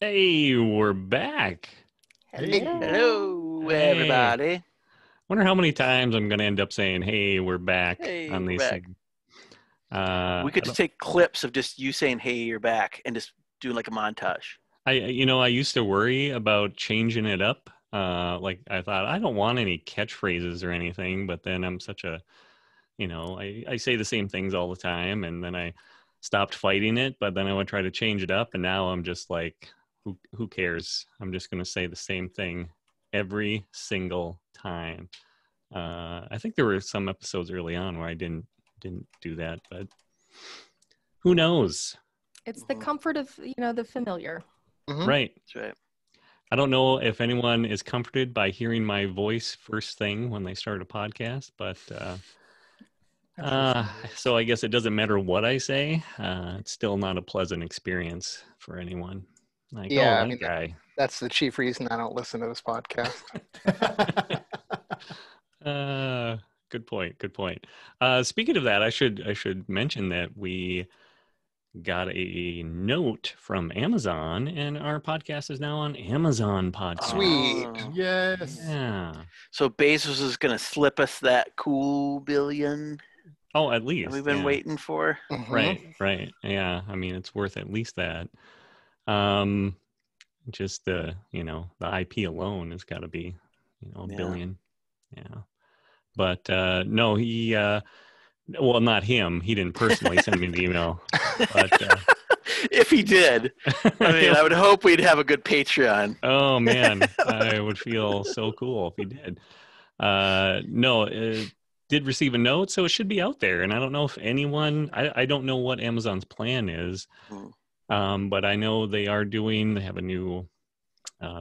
Hey, we're back. Hello, Hey. everybody. Wonder how many times I'm going to end up saying, hey, we're back Hey, on we're these back. things. We could just take clips of just you saying, hey, you're back, and just doing like a montage. I used to worry about changing it up. Like I thought, I don't want any catchphrases or anything, but then I'm such a, I say the same things all the time, and then I stopped fighting it, but then I would try to change it up, and now I'm just like, who cares? I'm just going to say the same thing every single time. I think there were some episodes early on where I didn't do that, but who knows? It's the comfort of the familiar. Mm-hmm. Right. That's right. I don't know if anyone is comforted by hearing my voice first thing when they start a podcast, but so I guess it doesn't matter what I say. It's still not a pleasant experience for anyone. Like, yeah, guy. That's the chief reason I don't listen to this podcast. Good point. Good point. Speaking of that, I should mention that we got a note from Amazon, and our podcast is now on Amazon Podcast. Sweet. Yes. Yeah. So Bezos is going to slip us that cool billion. Oh, at least. That we've been waiting for. Mm-hmm. Right. Yeah. I mean, it's worth at least that. Just the IP alone has got to be, a billion. Yeah. But no, he, well, not him. He didn't personally send me the email. But if he did, I mean, I would hope we'd have a good Patreon. Oh man, I would feel so cool if he did. No, it did receive a note, so it should be out there. And I don't know if anyone, I don't know what Amazon's plan is, but I know they have a new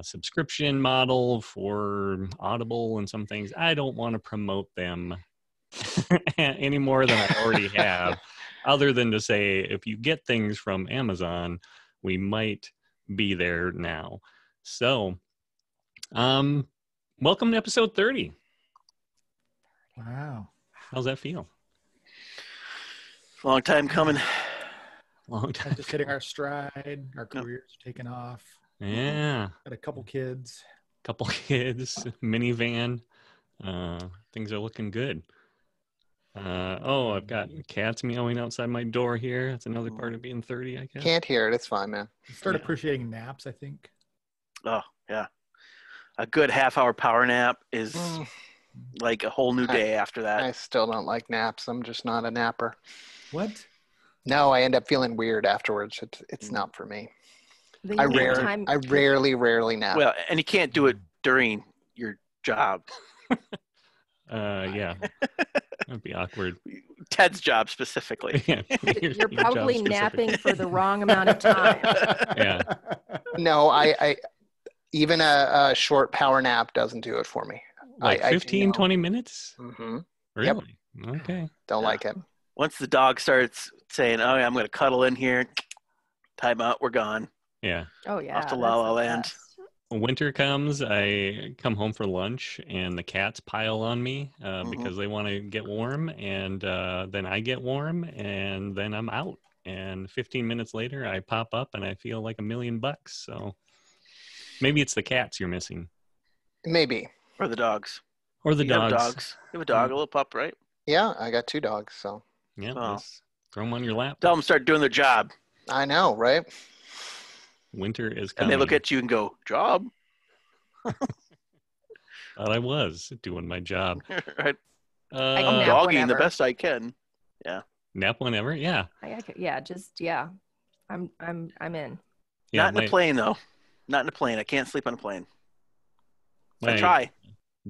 subscription model for Audible and some things. I don't want to promote them any more than I already have, other than to say, if you get things from Amazon, we might be there now. So, welcome to episode 30. Wow. How's that feel? Long time coming. Long time. Just hitting our stride. Our careers taking off. Yeah. Got a couple kids. Minivan. Things are looking good. I've got cats meowing outside my door here. That's another part of being 30, I guess. Can't hear it. It's fine, man. Start appreciating naps, I think. Oh, yeah. A good half-hour power nap is like a whole new day after that. I still don't like naps. I'm just not a napper. What? No, I end up feeling weird afterwards. It's not for me. I rarely nap. Well, and you can't do it during your job. Yeah. That'd be awkward. Ted's job specifically. Yeah, You're probably napping for the wrong amount of time. Yeah. No, I even a short power nap doesn't do it for me. Like 15, 20 minutes? Mm-hmm. Really? Yep. Okay. Don't like it. Once the dog starts saying, "Oh, I'm going to cuddle in here," time out, we're gone. Yeah. Oh yeah. Off to La La Land. Winter comes, I come home for lunch and the cats pile on me because they want to get warm, and then I get warm, and then I'm out. And 15 minutes later, I pop up and I feel like $1 million. So maybe it's the cats you're missing. Maybe. Or the dogs. Or the dogs. Have dogs. You have a dog, a little pup, right? Yeah, I got 2 dogs, so. Yeah, Oh. just throw them on your lap. Tell them to start doing their job. I know, right? Winter is And coming. they look at you and go, "Job?" Thought I was doing my job. Right. I can I'm nap dogging the whenever. best I can. Yeah. Nap whenever? Yeah. I'm in. Yeah, Not in a plane, though. Not in a plane. I can't sleep on a plane. I my try.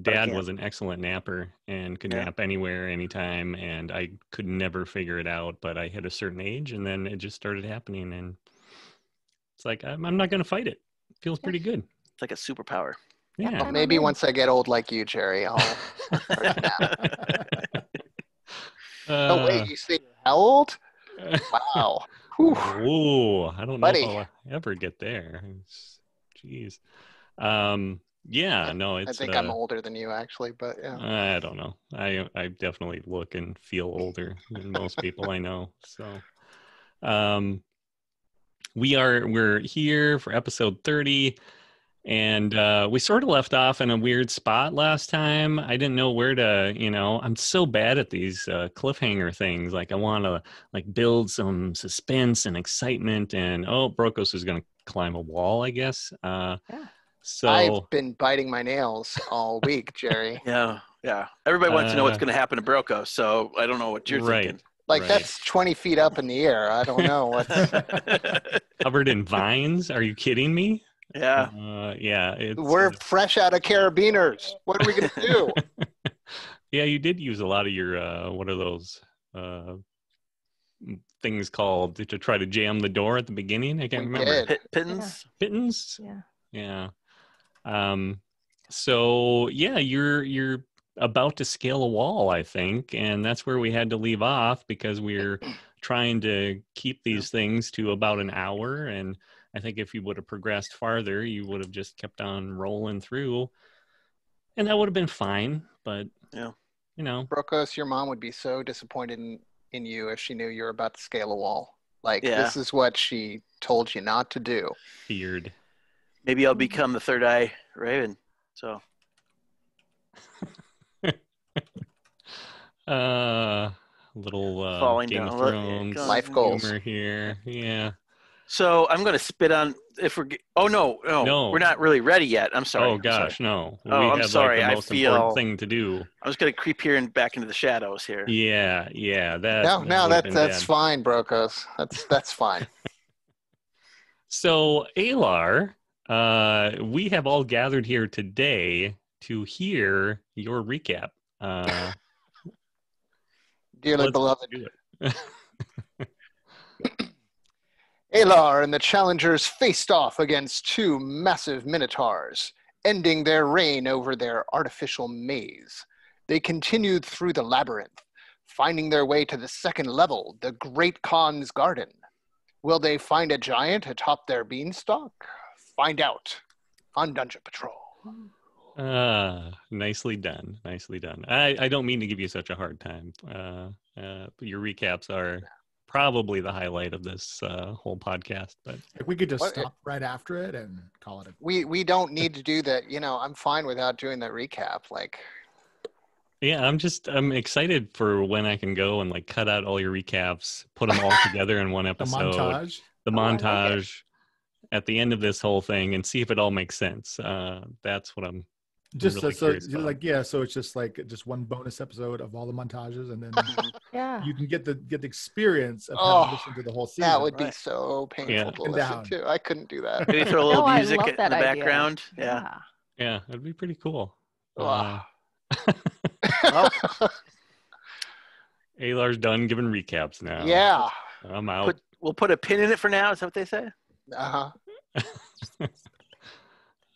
Dad can't. was an excellent napper and could Yeah. nap anywhere, anytime, and I could never figure it out, but I hit a certain age and then it just started happening, and it's like, I'm not going to fight it. It feels pretty good. It's like a superpower. Yeah. Well, maybe once I get old like you, Jerry, I'll start to nap. Oh, wait, you say how old? Wow. Whew. Whoa, I don't know Buddy. if I'll ever get there. Jeez. Yeah, no, I it's. think I'm older than you, actually, but yeah. I don't know. I definitely look and feel older than most people I know. So, we're here for episode 30, and we sort of left off in a weird spot last time. I didn't know where to, I'm so bad at these cliffhanger things. Like I want to like build some suspense and excitement, and Brokos is going to climb a wall, I guess. So I've been biting my nails all week, Jerry. Yeah. Everybody wants to know what's going to happen to Broko, so I don't know what you're thinking. Like Right. that's 20 feet up in the air. I don't know what's. covered in vines. Are you kidding me? Yeah. We're fresh out of carabiners. What are we gonna do? Yeah, you did use a lot of your what are those things called to try to jam the door at the beginning? I can't We remember. did. Pittance? Pittance? Yeah. Yeah. So yeah, you're about to scale a wall, I think, and that's where we had to leave off because we're trying to keep these things to about an hour. And I think if you would have progressed farther, you would have just kept on rolling through, and that would have been fine. But Brokos, your mom would be so disappointed in you if she knew you were about to scale a wall. Like this is what she told you not to do. feared. Maybe I'll become the third eye Raven. So Little Falling Game down. of Thrones Life goals. humor here. Yeah. So I'm going to spit on if we're. Oh no, we're not really ready yet. I'm sorry. Oh I'm sorry. gosh, no. Oh, We I'm have sorry. like I the most feel- important thing to do. I was going to creep here and back into the shadows here. Yeah. That No, would've been that's bad. fine, Brokos. That's fine. So, Alar, we have all gathered here today to hear your recap. Dearly Let's beloved, do it. Alar and the challengers faced off against two massive minotaurs, ending their reign over their artificial maze. They continued through the labyrinth, finding their way to the second level, the Great Khan's Garden. Will they find a giant atop their beanstalk? Find out on Dungeon Patrol. Nicely done. I don't mean to give you such a hard time. Your recaps are probably the highlight of this whole podcast, but Like we could just What- stop right after it and call it a We don't need to do that. I'm fine without doing that recap. Like, yeah, I'm excited for when I can go and like cut out all your recaps, put them all together in one the episode. montage. The Oh, I like it. montage at the end of this whole thing and see if it all makes sense. That's what I'm Just really so curious about. like so it's just like just one bonus episode of all the montages, and then Yeah. you can get the experience of Oh, having listened to the whole season. that would be right. so painful Yeah. to And listen down. to. I couldn't do that. Maybe throw a little Oh, I music love in the that idea. background. Yeah. Yeah, it'd be pretty cool. Ugh. Alar's done giving recaps now. Yeah. I'm out. We'll put a pin in it for now. Is that what they say? Uh-huh.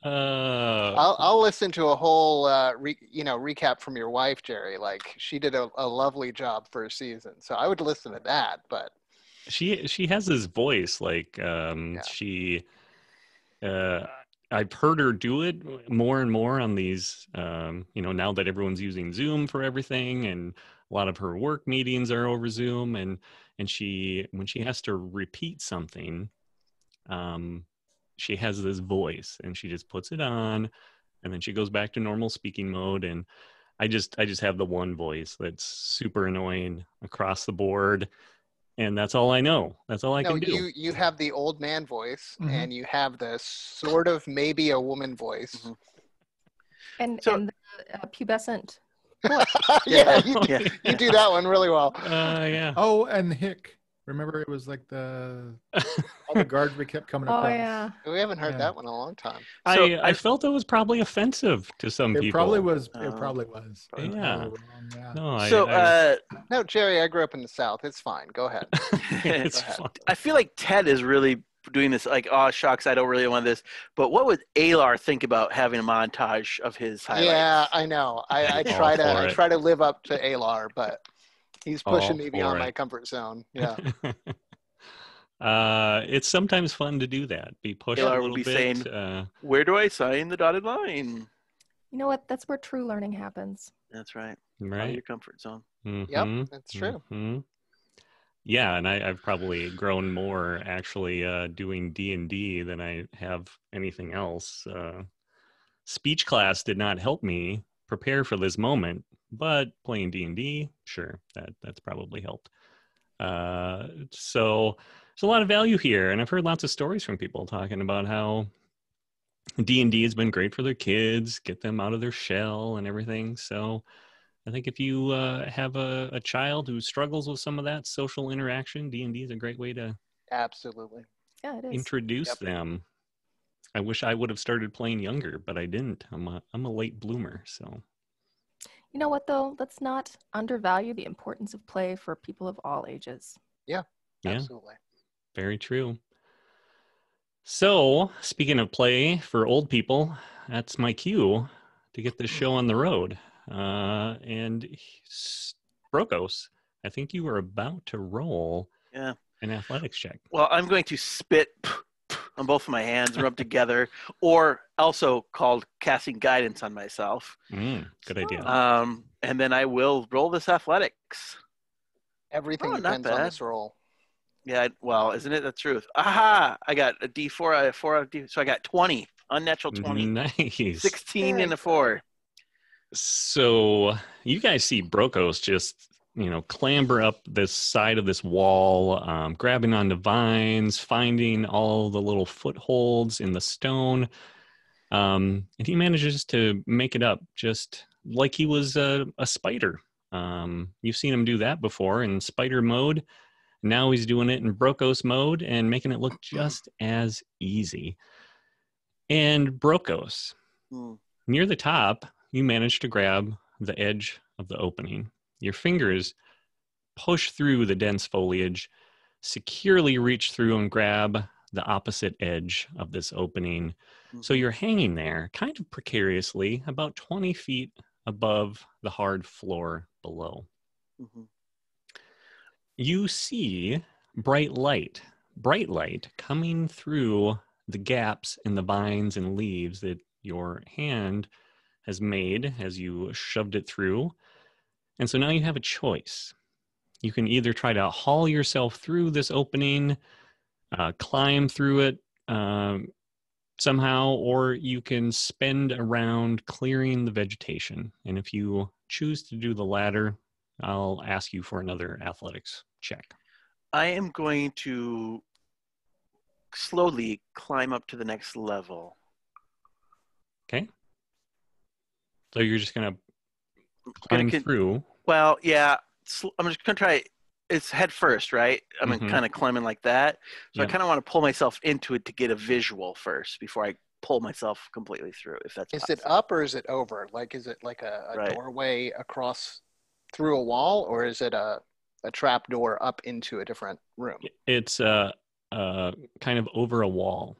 Uh, I'll listen to a whole recap from your wife, Jerry. Like she did a lovely job for a season, so I would listen to that. But she has this voice like she I've heard her do it more and more on these now that everyone's using Zoom for everything, and a lot of her work meetings are over Zoom, and she when she has to repeat something, she has this voice and she just puts it on and then she goes back to normal speaking mode, and I just have the one voice that's super annoying across the board, and that's all I know. That's all I can do. you have the old man voice, Mhm. and you have the sort of maybe a woman voice. Mhm. And So- and the pubescent. Yeah, Yeah. you do that one really well. Yeah. Oh, and Hick. Remember, it was like all the guards we kept coming Oh across. yeah. We haven't heard Yeah. that one in a long time. So I felt it was probably offensive to some It people. probably was. Oh. It probably was. Yeah. Probably wrong, yeah. No, I, So No, Jerry, I grew up in the South. It's fine. Go ahead. it's Go ahead. fun. I feel like Ted is really doing this. Like, oh shucks, I don't really want this. But what would Alar think about having a montage of his highlights? Yeah, I know. I All for it. try to live up to Alar, but he's pushing All me for beyond it. my comfort zone. Yeah. It's sometimes fun to do that. Be pushed Alar a would little be bit. saying- Where do I sign the dotted line? You know what? That's where true learning happens. That's right. Out of right. your comfort zone. Mhm, Yep, that's true. mhm. Yeah, and I've probably grown more actually doing D&D than I have anything else. Speech class did not help me prepare for this moment, but playing D&D, sure, that's probably helped. So there's a lot of value here, and I've heard lots of stories from people talking about how D&D has been great for their kids, get them out of their shell and everything. So I think if you have a child who struggles with some of that social interaction, D&D is a great way to Absolutely. Yeah, it is. introduce Yep. them. I wish I would have started playing younger, but I didn't. I'm a late bloomer, so. You know what, though? Let's not undervalue the importance of play for people of all ages. Yeah, Absolutely. very true. So, speaking of play for old people, that's my cue to get this show on the road. And Brokos, I think you were about to roll Yeah. an athletics check. Well, I'm going to spit on both of my hands, rub together, or also called casting guidance on myself. Good idea. And then I will roll this athletics. Everything Oh, not depends on bad. this roll. Yeah, well, isn't it the truth? Aha! I got a D4, I have 4 out of D, so I got 20, unnatural 20, Nice. 16 Very and a 4. So you guys see Brokos just, clamber up this side of this wall, grabbing onto vines, finding all the little footholds in the stone. And he manages to make it up just like he was a spider. You've seen him do that before in spider mode. Now he's doing it in Brokos mode and making it look just as easy. And Brokos, near the top, you manage to grab the edge of the opening. Your fingers push through the dense foliage, securely reach through and grab the opposite edge of this opening. So you're hanging there kind of precariously, about 20 feet above the hard floor below. You see bright light coming through the gaps in the vines and leaves that your hand has made as you shoved it through. And so now you have a choice. You can either try to haul yourself through this opening, climb through it somehow, or you can spend around clearing the vegetation. And if you choose to do the latter, I'll ask you for another athletics check. I am going to slowly climb up to the next level. Okay. So you're just going to climb through. Well, yeah. I'm just going to try. It's head first, right? I'm kind of climbing like that. So I kind of want to pull myself into it to get a visual first before I pull myself completely through, if that's possible. Is it up or is it over? Like, is it like a doorway across through a wall, or is it a trap door up into a different room? It's kind of over a wall.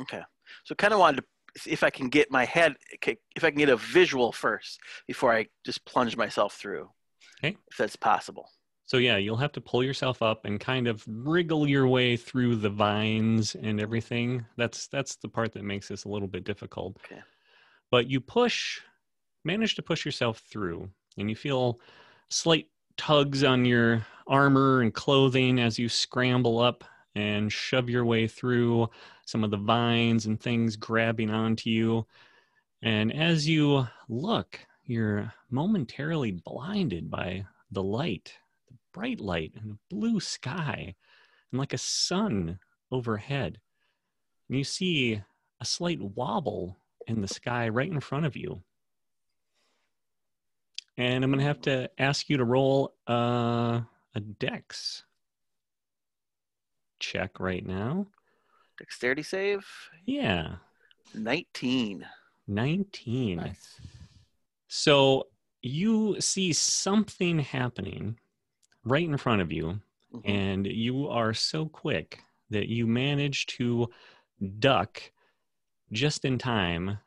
Okay. So kind of wanted to see if I can get my head, if I can get a visual first before I just plunge myself through. Okay. If that's possible. So yeah, you'll have to pull yourself up and kind of wriggle your way through the vines and everything. That's the part that makes this a little bit difficult. Okay. But you manage to push yourself through, and you feel slight tugs on your armor and clothing as you scramble up and shove your way through some of the vines and things grabbing onto you. And as you look, you're momentarily blinded by the light, the bright light and the blue sky, and like a sun overhead. And you see a slight wobble in the sky right in front of you. And I'm going to have to ask you to roll a dex check right now. Dexterity save? Yeah. 19. 19. Nice. So you see something happening right in front of you, and you are so quick that you manage to duck just in time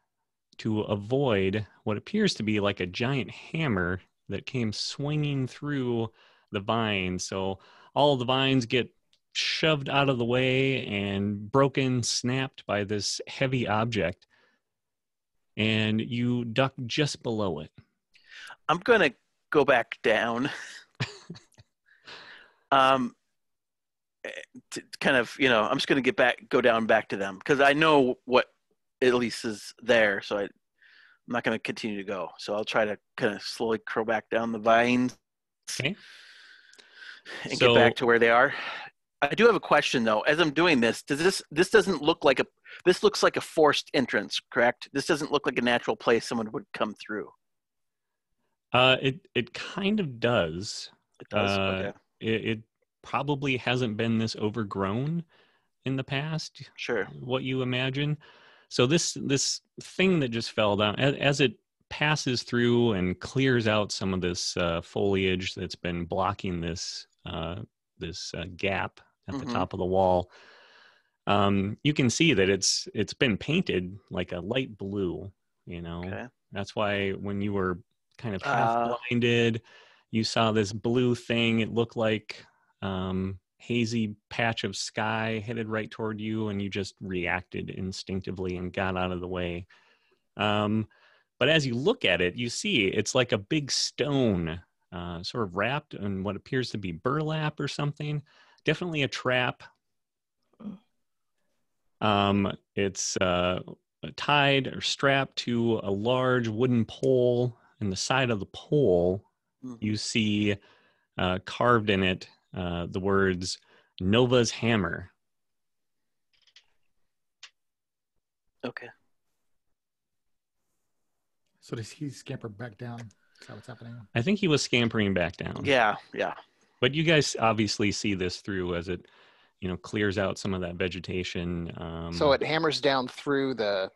to avoid what appears to be like a giant hammer that came swinging through the vines. So all the vines get shoved out of the way and broken, snapped by this heavy object, and you duck just below it. I'm going to go back down. to kind of, I'm just going to go down back to them because I know what at least is there. So I'm not going to continue to go. So I'll try to kind of slowly curl back down the vines Okay. and get back to where they are. I do have a question though. As I'm doing this, this doesn't look like this looks like a forced entrance, correct? This doesn't look like a natural place someone would come through. It kind of does. It does. Okay. It probably hasn't been this overgrown in the past. Sure. What you imagine. So this thing that just fell down, as it passes through and clears out some of this foliage that's been blocking this gap at the top of the wall, you can see that it's been painted like a light blue. Okay. That's why when you were kind of half blinded, you saw this blue thing. It looked like hazy patch of sky headed right toward you, and you just reacted instinctively and got out of the way. But as you look at it, you see it's like a big stone sort of wrapped in what appears to be burlap or something. Definitely a trap. It's tied or strapped to a large wooden pole. In the side of the pole, you see carved in it the words Nova's Hammer. Okay. So does he scamper back down? Is that what's happening? I think he was scampering back down. Yeah. But you guys obviously see this through as it, clears out some of that vegetation. So it hammers down through the...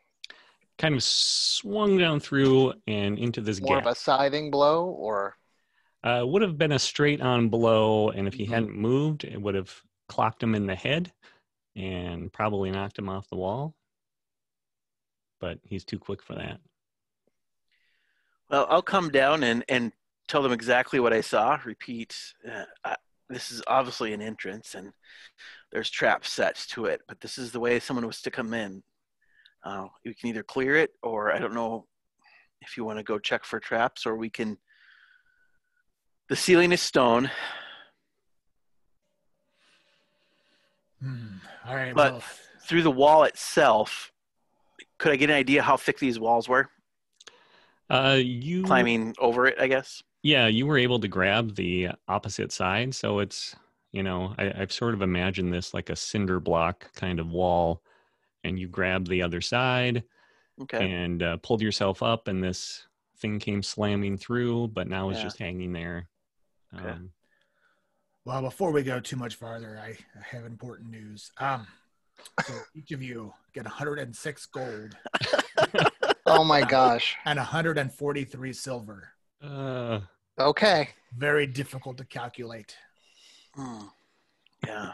Kind of swung down through and into this more gap. of a scything blow, or... Would have been a straight-on blow, and if he hadn't moved, it would have clocked him in the head and probably knocked him off the wall. But he's too quick for that. Well, I'll come down and tell them exactly what I saw. Repeat, this is obviously an entrance, and there's trap sets to it, but this is the way someone was to come in. You can either clear it, or I don't know if you want to go check for traps, or we can... The ceiling is stone. All right. But through the wall itself, could I get an idea how thick these walls were? You climbing over it, I guess. Yeah, you were able to grab the opposite side, so it's I've sort of imagined this like a cinder block kind of wall, and you grabbed the other side, and pulled yourself up, and this thing came slamming through, but now it's just hanging there. Okay. Well, before we go too much farther, I have important news. So each of you get 106 gold. Oh my gosh. And 143 silver. Okay. Very difficult to calculate. Yeah.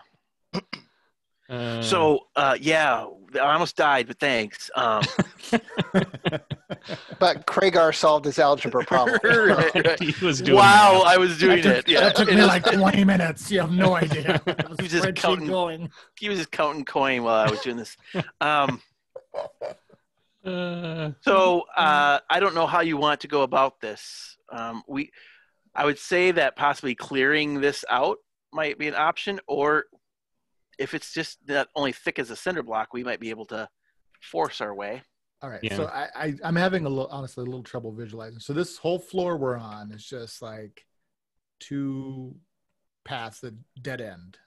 I almost died, but thanks. But Kragar solved his algebra problem. Right. He was doing I was doing it. Yeah. That took me like 20 minutes. You have no idea. He was just counting. He was just counting coin while I was doing this. So I don't know how you want to go about this. I would say that possibly clearing this out might be an option, or if it's just not only thick as a cinder block, we might be able to force our way. All right. Yeah. So I'm having honestly a little trouble visualizing. So this whole floor we're on is just like two paths that dead end.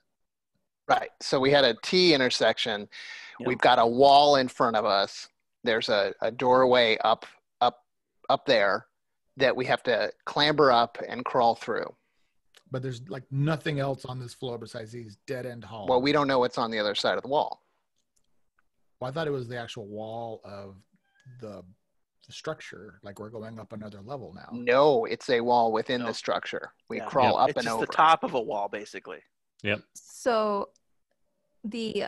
Right. So we had a T intersection. Yep. We've got a wall in front of us. There's a doorway up there that we have to clamber up and crawl through. But there's like nothing else on this floor besides these dead end halls. Well, we don't know what's on the other side of the wall. Well, I thought it was the actual wall of the structure. Like we're going up another level now. No, it's a wall within the structure. We crawl up and over. It's the top of a wall, basically. Yep. So the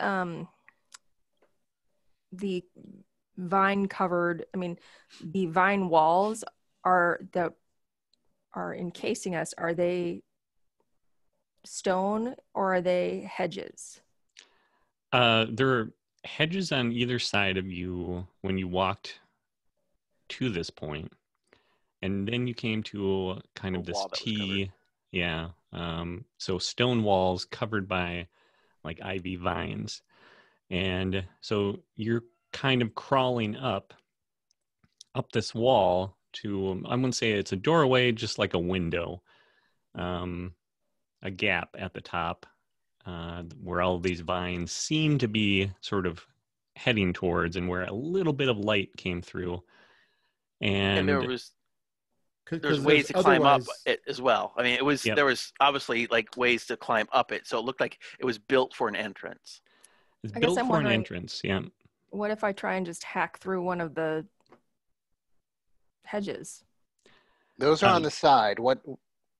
vine covered, the vine walls that are encasing us, are they stone or are they hedges? There are hedges on either side of you when you walked to this point, and then you came to kind of this T. Yeah. So stone walls covered by like ivy vines. And so you're kind of crawling up this wall to, I wouldn't say it's a doorway, just like a window, a gap at the top, where all these vines seem to be sort of heading towards, and where a little bit of light came through. And there was ways to climb up it as well. I mean, there was obviously like ways to climb up it, so it looked like it was built for an entrance. It's built for an entrance, yeah. What if I try and just hack through one of the hedges? Those are on the side.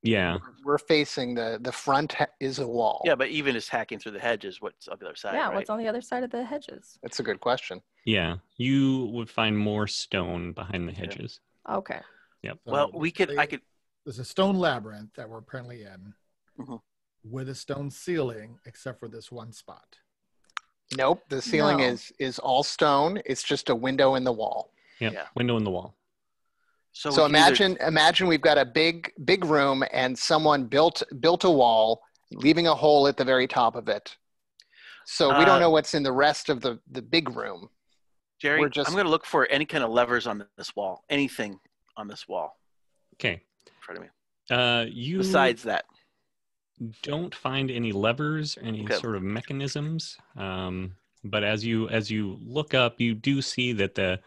Yeah. We're facing the front is a wall. Yeah, but even just hacking through the hedges, what's on the other side? Yeah, right? what's on the other side of the hedges? That's a good question. Yeah, you would find more stone behind the hedges. Okay. Yep. So well, There's a stone labyrinth that we're currently in, with a stone ceiling, except for this one spot. Nope, the ceiling is all stone. It's just a window in the wall. Yep. Yeah, window in the wall. So imagine we've got a big room, and someone built a wall, leaving a hole at the very top of it. So we don't know what's in the rest of the big room. Jerry, I'm going to look for any kind of levers on this wall. Anything on this wall. Okay. In front of me. You besides that, don't find any levers, any sort of mechanisms. But as you look up, you do see that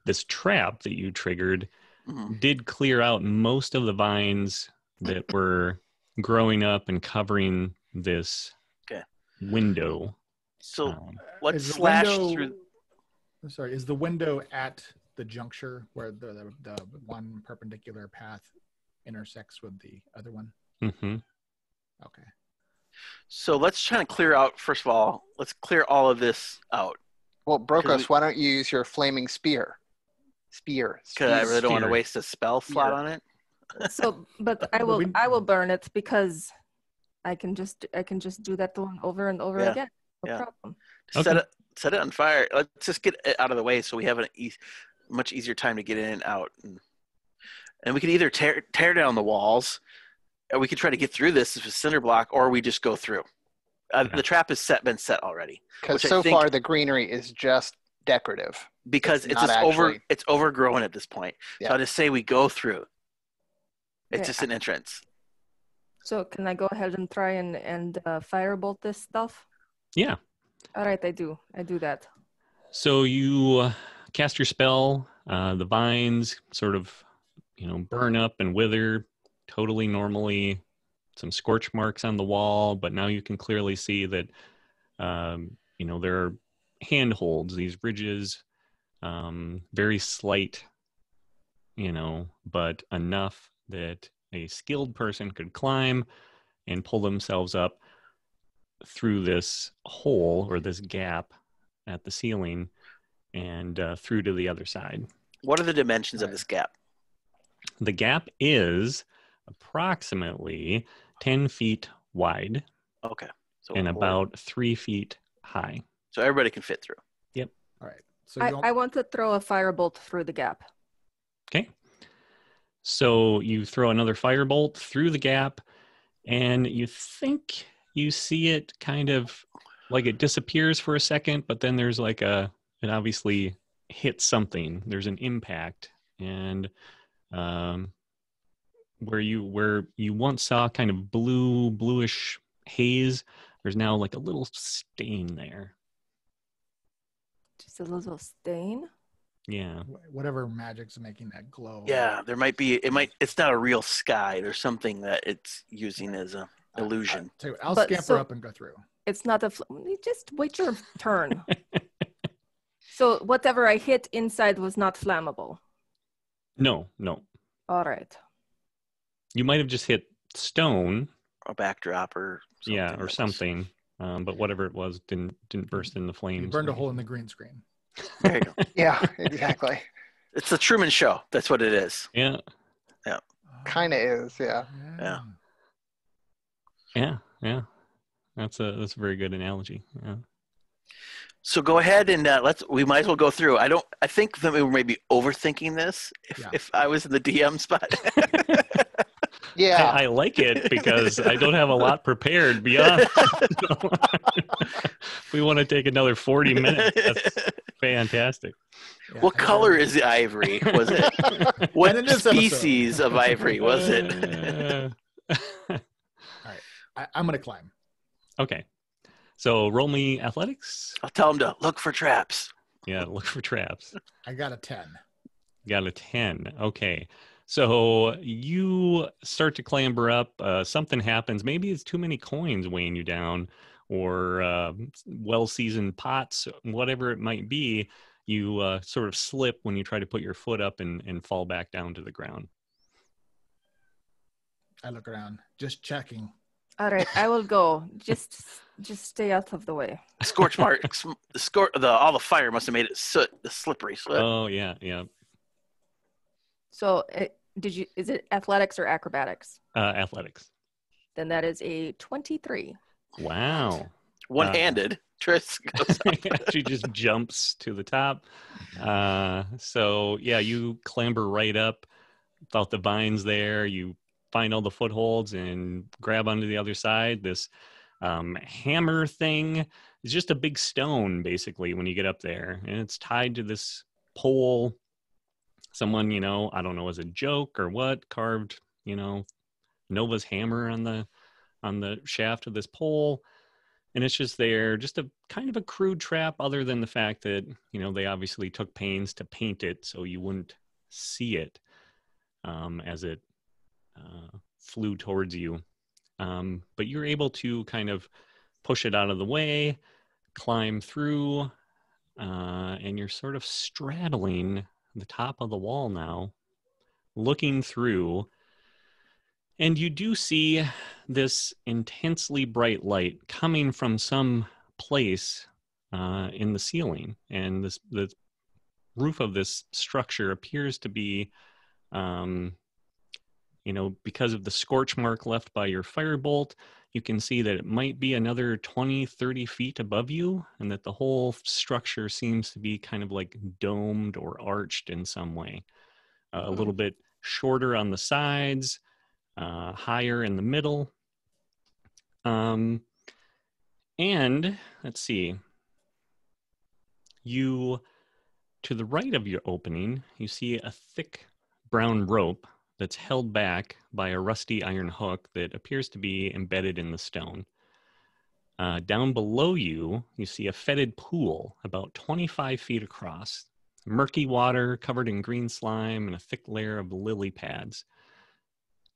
this trap that you triggered did clear out most of the vines that were growing up and covering this window. So let's slash through. I'm sorry, is the window at the juncture where the one perpendicular path intersects with the other one? Mm-hmm. Okay. So let's try to clear out, first of all, let's clear all of this out. Well, Brokos, why don't you use your flaming spear? Because I really don't want to waste a spell slot on it. So, but I will burn it, because I can just do that one over and over again. No problem. Set it on fire. Let's just get it out of the way so we have a much easier time to get in and out. And we can either tear down the walls, or we could try to get through this as a cinder block, or we just go through. The trap has been set already. Because so far the greenery is just decorative. Because it's overgrown at this point. Yeah. So I just say we go through. It's just an entrance. So can I go ahead and try and firebolt this stuff? Yeah. All right, I do that. So you cast your spell. The vines sort of, burn up and wither totally normally. Some scorch marks on the wall, but now you can clearly see that, there are handholds, these ridges, very slight, but enough that a skilled person could climb and pull themselves up through this hole or this gap at the ceiling and through to the other side. What are the dimensions of this gap? The gap is approximately 10 feet wide. Okay. So and about 3 feet high. So everybody can fit through. Yep. All right. So I want to throw a firebolt through the gap. Okay. So you throw another firebolt through the gap, and you think you see it kind of like it disappears for a second, but then there's like it obviously hits something. There's an impact, and where you once saw kind of bluish haze, there's now like a little stain there. Just a little stain? Yeah. Whatever magic's making that glow. Yeah, there might be. It's not a real sky. There's something that it's using as an illusion. I'll scamper up and go through. It's not just wait your turn. So whatever I hit inside was not flammable? No. All right. You might have just hit stone. A backdrop or something. Yeah, or something. But whatever it was didn't burst into flames. You burned a hole in the green screen. There you go. Yeah, exactly. It's the Truman Show. That's what it is. Yeah. Yeah. Kind of is, yeah. Yeah. That's a very good analogy. Yeah. So go ahead and we might as well go through. I think that we were maybe overthinking this if I was in the DM spot. Yeah. I like it because I don't have a lot prepared beyond. If we want to take another 40 minutes, that's fantastic. Yeah, what color is the ivory? Was it? What species of ivory was it? All right. I'm going to climb. Okay. So roll me athletics. I'll tell him to look for traps. Yeah, look for traps. I got a 10. Got a 10. Okay. So you start to clamber up. Something happens. Maybe it's too many coins weighing you down, or well-seasoned pots, whatever it might be. You sort of slip when you try to put your foot up and fall back down to the ground. I look around, just checking. All right, I will go. Just stay out of the way. Scorch marks. All the fire must have made it soot, the slippery soot. Oh yeah. So is it athletics or acrobatics? Athletics. Then that is a 23. Wow. One-handed. Tris goes up. She just jumps to the top. So yeah, you clamber right up without the vines there. You find all the footholds and grab onto the other side. This hammer thing is just a big stone, basically, when you get up there. And it's tied to this pole. Someone, I don't know, as a joke or what, carved, Nova's hammer on the shaft of this pole. And it's just there, just a kind of a crude trap, other than the fact that, they obviously took pains to paint it so you wouldn't see it as it flew towards you. But you're able to kind of push it out of the way, climb through, and you're sort of straddling the top of the wall now, looking through. And you do see this intensely bright light coming from some place in the ceiling. And the roof of this structure appears to be, because of the scorch mark left by your firebolt, you can see that it might be another 20, 30 feet above you, and that the whole structure seems to be kind of like domed or arched in some way. A little bit shorter on the sides, higher in the middle. And let's see. To the right of your opening, you see a thick brown rope that's held back by a rusty iron hook that appears to be embedded in the stone. Down below you, you see a fetid pool about 25 feet across. Murky water covered in green slime and a thick layer of lily pads.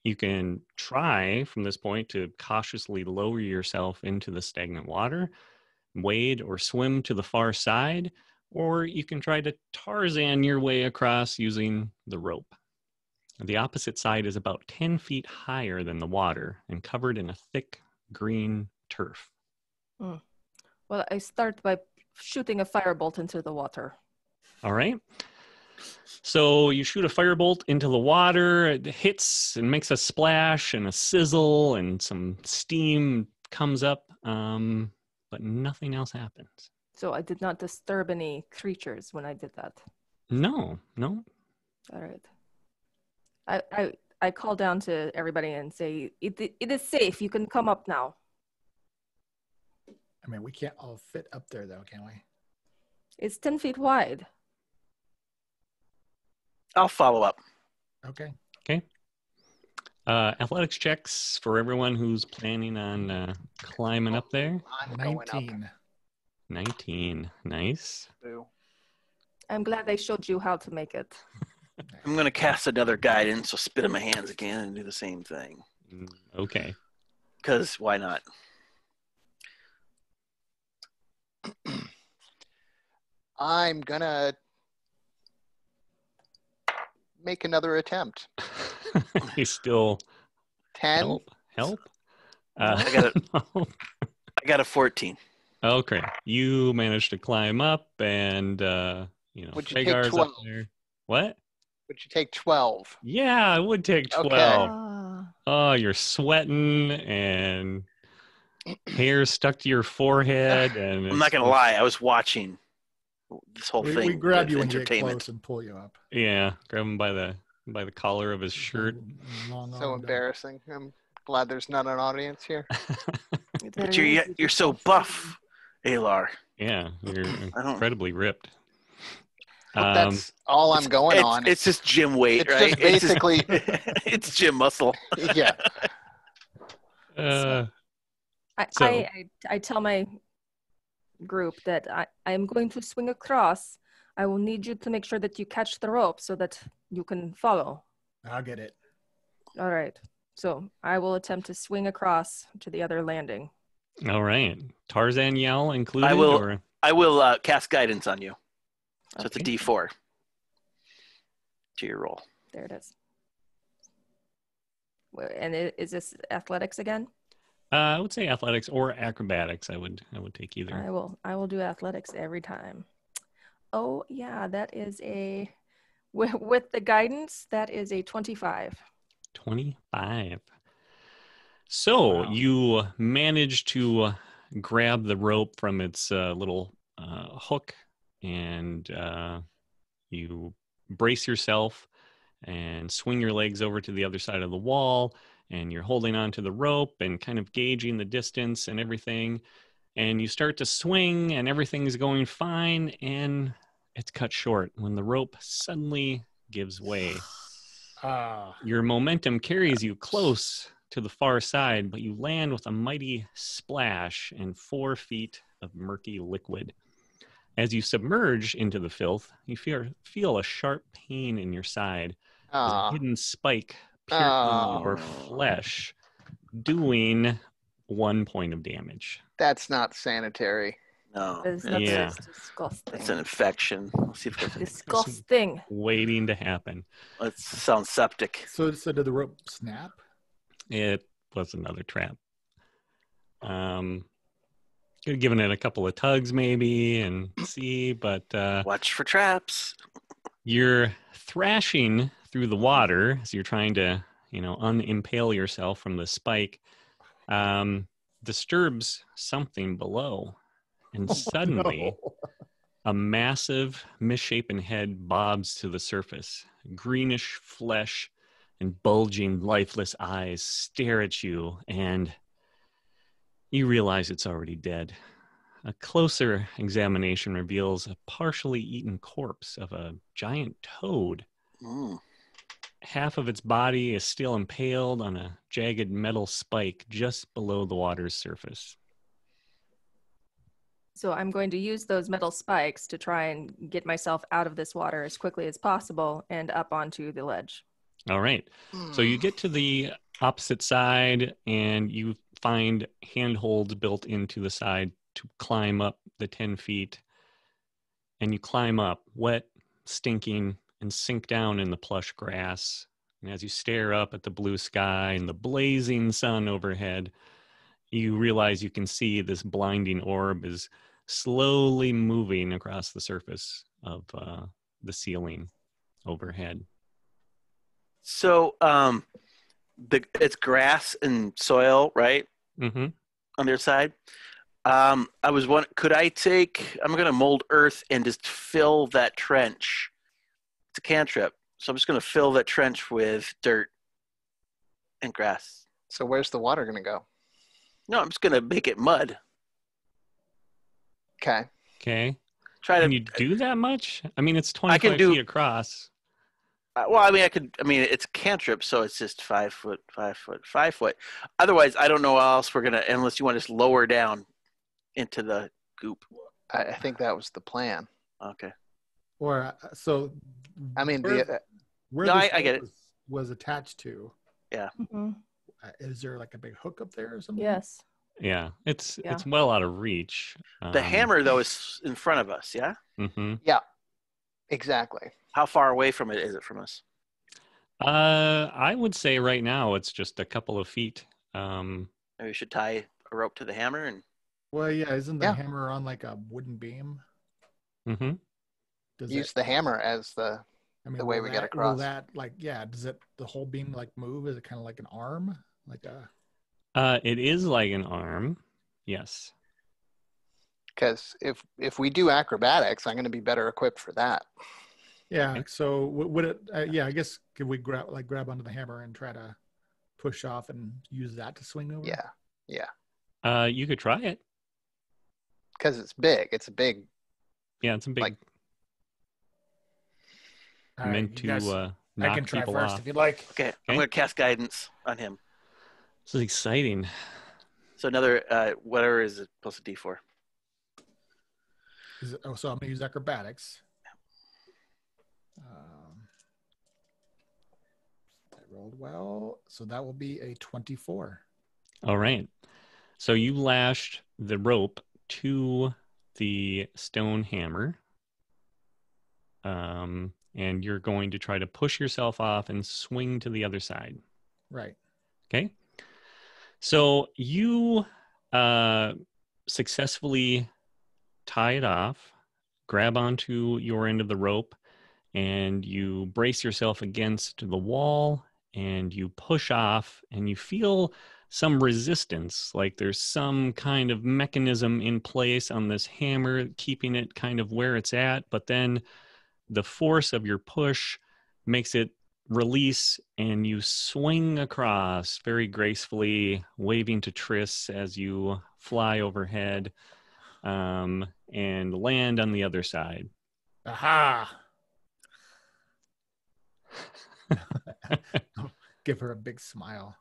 You can try from this point to cautiously lower yourself into the stagnant water, wade or swim to the far side, or you can try to Tarzan your way across using the rope. The opposite side is about 10 feet higher than the water and covered in a thick green turf. Well, I start by shooting a firebolt into the water. All right. So you shoot a firebolt into the water. It hits and makes a splash and a sizzle, and some steam comes up, but nothing else happens. So I did not disturb any creatures when I did that? No. All right. I call down to everybody and say, it is safe. You can come up now. I mean, we can't all fit up there, though, can we? It's 10 feet wide. I'll follow up. Okay. Athletics checks for everyone who's planning on climbing up there. 19. Nice. I'm glad I showed you how to make it. I'm going to cast another guidance, so spit in my hands again and do the same thing. Okay. Because why not? I'm going to make another attempt. He's still 10. Help. I got a 14. Okay. You managed to climb up, and Would you take Fagar's 12? up there. What? Would you take 12? Yeah, I would take 12. Okay. Oh, you're sweating and hair stuck to your forehead. And I'm not going to lie. I was watching this whole thing. We grab you when you get close and pull you up. Yeah, grab him by the by the collar of his shirt. So embarrassing. I'm glad there's not an audience here. But you're so buff, Alar. Yeah, you're incredibly ripped. That's all I'm going on. It's just gym weight, it's right? Just basically, it's gym muscle. Yeah. I tell my group that I am going to swing across. I will need you to make sure that you catch the rope so that you can follow. I'll get it. All right. So I will attempt to swing across to the other landing. All right. Tarzan yell included? I will cast guidance on you. So it's a D4 to your roll. There it is. And is this athletics again? I would say athletics or acrobatics. I would take either. I will do athletics every time. Oh yeah, that is with the guidance, that is a 25. 25. So you manage to grab the rope from its little hook, and you brace yourself and swing your legs over to the other side of the wall, and you're holding on to the rope and kind of gauging the distance and everything, and you start to swing and everything's going fine, and it's cut short when the rope suddenly gives way. Your momentum carries you close to the far side, but you land with a mighty splash and 4 feet of murky liquid. As you submerge into the filth, you feel a sharp pain in your side. A hidden spike piercing your flesh, doing 1 point of damage. That's not sanitary. No. That's disgusting. It's an infection. Let's see if it's disgusting. Waiting to happen. It sounds septic. So did the rope snap? It was another trap. Could have given it a couple of tugs maybe and see, but watch for traps. You're thrashing through the water as you're trying to, unimpale yourself from the spike. Disturbs something below, and suddenly a massive misshapen head bobs to the surface. Greenish flesh and bulging lifeless eyes stare at you, and you realize it's already dead. A closer examination reveals a partially eaten corpse of a giant toad. Half of its body is still impaled on a jagged metal spike just below the water's surface. So I'm going to use those metal spikes to try and get myself out of this water as quickly as possible and up onto the ledge. All right. So you get to the opposite side and you find handholds built into the side to climb up the 10 feet. And you climb up, wet, stinking, and sink down in the plush grass. And as you stare up at the blue sky and the blazing sun overhead, you realize you can see this blinding orb is slowly moving across the surface of the ceiling overhead. So it's grass and soil, right? Mm-hmm. On their side. I was wondering, I'm going to mold earth and just fill that trench. It's a cantrip. So I'm just going to fill that trench with dirt and grass. So where's the water going to go? No, I'm just going to make it mud. Okay. Can you do that much? I mean, it's 25 feet across. It's cantrip, so it's just 5 foot, 5 foot, 5 foot. Otherwise, I don't know how else we're going to, unless you want to just lower down into the goop. I think that was the plan. Okay. Or, so. I mean, I get it. Was attached to. Yeah. Mm-hmm. Is there like a big hook up there or something? Yes. Yeah, it's well out of reach. The hammer, though, is in front of us, yeah? Mm-hmm. Yeah, exactly. How far away from it is it from us? I would say right now it's just a couple of feet. Maybe we should tie a rope to the hammer and. Well, yeah, isn't the hammer on like a wooden beam? Mm-hmm. Use the hammer as the way we get across. Will that does the whole beam like move? Is it kind of like an arm? It is like an arm, yes. Because if we do acrobatics, I'm going to be better equipped for that. Yeah. Okay. So would it? Yeah, I guess could we grab onto the hammer and try to push off and use that to swing over? Yeah. You could try it. Because it's big. It's a big. Yeah, it's a big, Like- All right, meant you guys, to I knock can try people first off. if you'd like. Okay, I'm Okay. going to cast guidance on him. This is exciting. So another, whatever is it, plus a D4. So I'm gonna use acrobatics. I rolled well, so that will be a 24. All right. So you lashed the rope to the stone hammer. And you're going to try to push yourself off and swing to the other side. Right. Okay. So you successfully tie it off, grab onto your end of the rope, and you brace yourself against the wall and you push off and you feel some resistance, like there's some kind of mechanism in place on this hammer keeping it kind of where it's at, but then the force of your push makes it release and you swing across very gracefully, waving to Triss as you fly overhead, and land on the other side. Aha! Give her a big smile.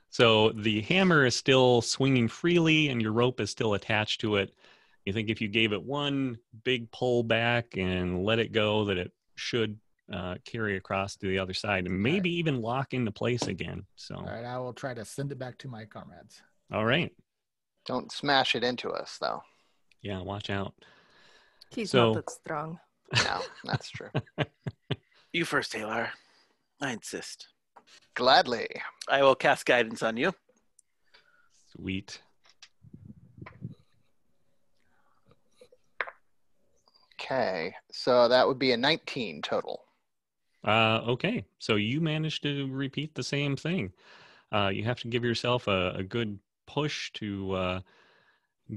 So the hammer is still swinging freely and your rope is still attached to it. You think if you gave it one big pull back and let it go, that it should carry across to the other side and maybe even lock into place again. So, All right, I will try to send it back to my comrades. all right. Don't smash it into us, though. Yeah, watch out. He's So- not that strong. No, that's true. You first, Taylor. I insist. Gladly. I will cast guidance on you. Sweet. Okay, so that would be a 19 total. Okay, so you managed to repeat the same thing. You have to give yourself a good push to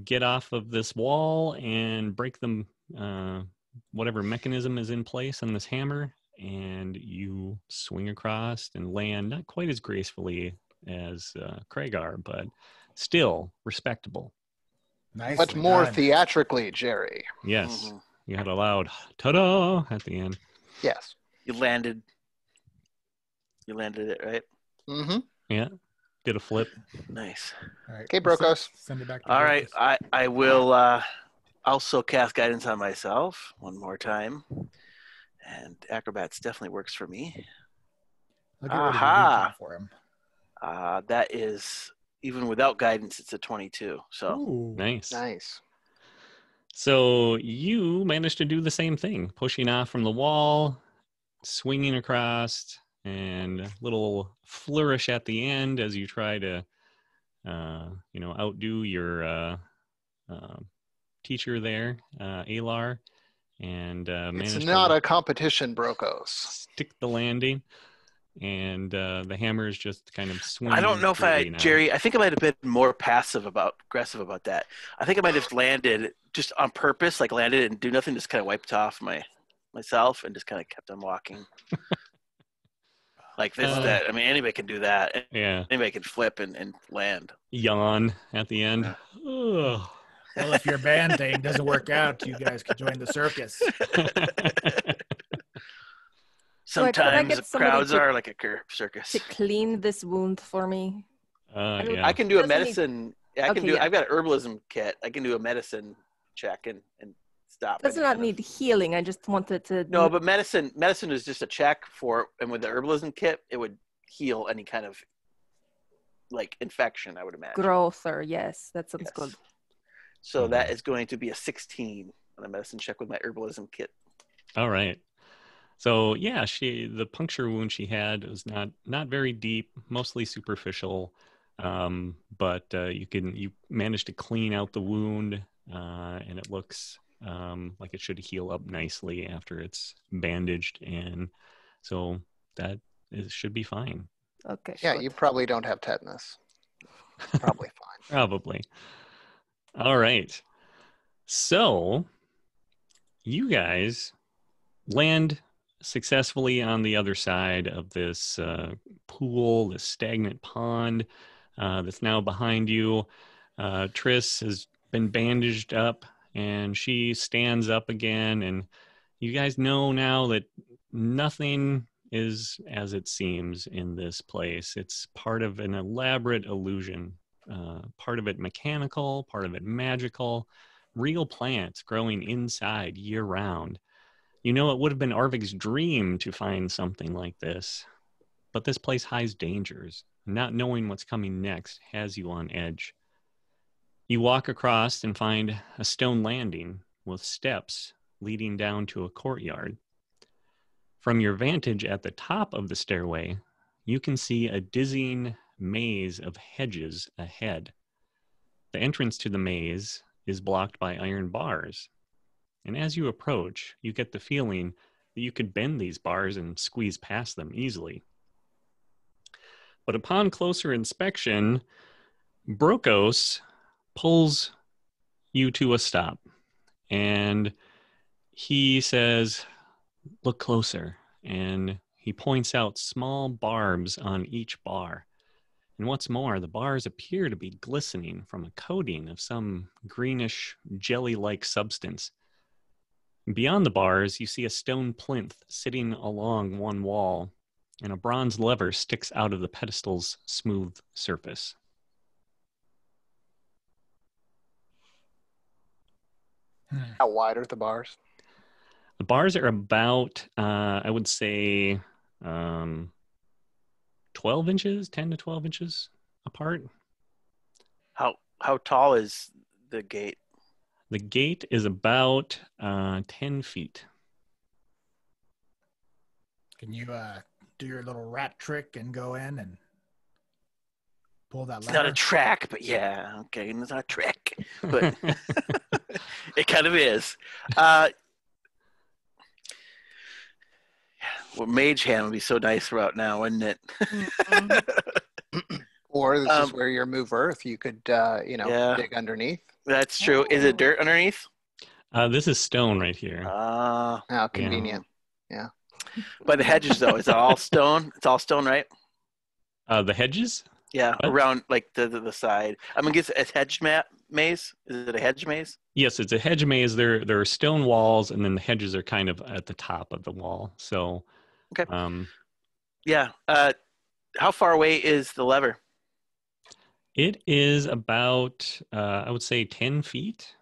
get off of this wall and break them, whatever mechanism is in place on this hammer, and you swing across and land not quite as gracefully as Kragar, but still respectable. Nice. But more theatrically, Jerry. Yes, Mhm. you had a loud ta-da at the end. Yes. You landed it, right? Mm-hmm. Yeah, did a flip. Nice. All right. Okay, Brokos. Send it back to All right. Brokos. I will also cast guidance on myself one more time. And acrobats definitely works for me. I'll get rid of the Aha. weekend for him. That is, even without guidance, it's a 22. So Ooh. Nice. Nice. So you managed to do the same thing, pushing off from the wall, swinging across, and a little flourish at the end as you try to, outdo your teacher there, Alar, and manage It's to not a competition, Brokos. stick the landing. And the hammer is just kind of swinging. I don't know if freely now. Jerry, I think I might have been more aggressive about that. I think I might have landed just on purpose, like landed and do nothing, just kind of wiped off myself and just kind of kept on walking. Like this, that. I mean, anybody can do that. Yeah, Anybody can flip and land. yawn at the end. Yeah. Ugh. Well, if your band thing doesn't work out, you guys can join the circus. So, could I Sometimes get the somebody crowds to- are like a circus. To clean this wound for me. Yeah. I can do a Doesn't need- medicine. I can Okay, do. yeah. I've got an herbalism kit. I can do a medicine check and stop. Does any not kind of- need healing. I just wanted to. No, but medicine is just a check for, and with the herbalism kit, it would heal any kind of like infection, I would imagine. growth or yes, that sounds Yes. good. So that is going to be a 16 on a medicine check with my herbalism kit. All right. So yeah, the puncture wound she had was not very deep, mostly superficial, but you managed to clean out the wound, and it looks like it should heal up nicely after it's bandaged, and so should be fine. Okay. Yeah, good. you probably don't have tetanus. Probably fine. Probably. All right. So you guys land successfully on the other side of this pool, this stagnant pond that's now behind you. Triss has been bandaged up, and she stands up again, and you guys know now that nothing is as it seems in this place. It's part of an elaborate illusion, part of it mechanical, part of it magical, real plants growing inside year-round. You know, it would have been Arvig's dream to find something like this, but this place hides dangers. Not knowing what's coming next has you on edge. You walk across and find a stone landing with steps leading down to a courtyard. From your vantage at the top of the stairway, you can see a dizzying maze of hedges ahead. The entrance to the maze is blocked by iron bars. And as you approach, you get the feeling that you could bend these bars and squeeze past them easily. But upon closer inspection, Brokos pulls you to a stop. And he says, "Look closer." And he points out small barbs on each bar. And what's more, the bars appear to be glistening from a coating of some greenish, jelly-like substance. Beyond the bars, you see a stone plinth sitting along one wall, and a bronze lever sticks out of the pedestal's smooth surface. How wide are the bars? The bars are about, I would say, 12 inches, 10 to 12 inches apart. How tall is the gate? The gate is about 10 feet. Can you do your little rat trick and go in and pull that It's lever? not a track, but yeah, okay, it's not a trick, but it kind of is. Well, Mage Hand would be so nice right now, wouldn't it? Or this is where your move earth. You could, dig underneath. That's true. Is it dirt underneath? This is stone right here. How convenient. Yeah. By the hedges, though, is it all stone? It's all stone, right? The hedges? Yeah, What? around like the side. I'm gonna guess it's hedge maze. Is it a hedge maze? Yes, it's a hedge maze. There are stone walls, and then the hedges are kind of at the top of the wall. So, okay. Yeah. How far away is the lever? It is about, I would say, 10 feet.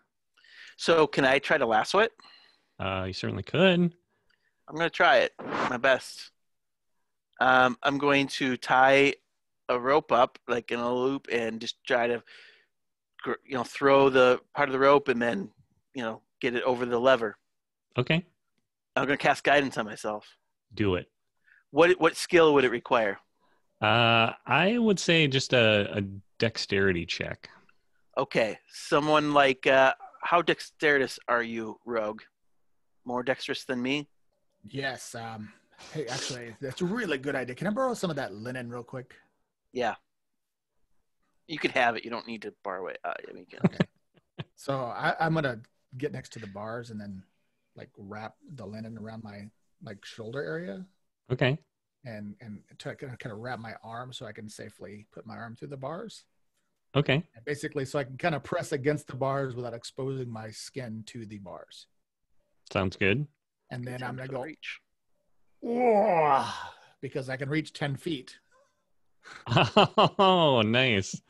So can I try to lasso it? You certainly could. I'm going to try it, my best. I'm going to tie a rope up, like in a loop, and just try to, throw the part of the rope and then, get it over the lever. Okay. I'm going to cast guidance on myself. Do it. What skill would it require? I would say just a dexterity check. Okay. Someone like, how dexterous are you, Rogue? More dexterous than me? Yes. Hey, actually, that's a really good idea. Can I borrow some of that linen real quick? Yeah. You can have it. You don't need to borrow it. Okay. So I'm going to get next to the bars and then wrap the linen around my shoulder area. Okay. And to kind of wrap my arm so I can safely put my arm through the bars. Okay. And basically, so I can kind of press against the bars without exposing my skin to the bars. Sounds good. And then I'm going to go reach. Because I can reach 10 feet. Oh, nice.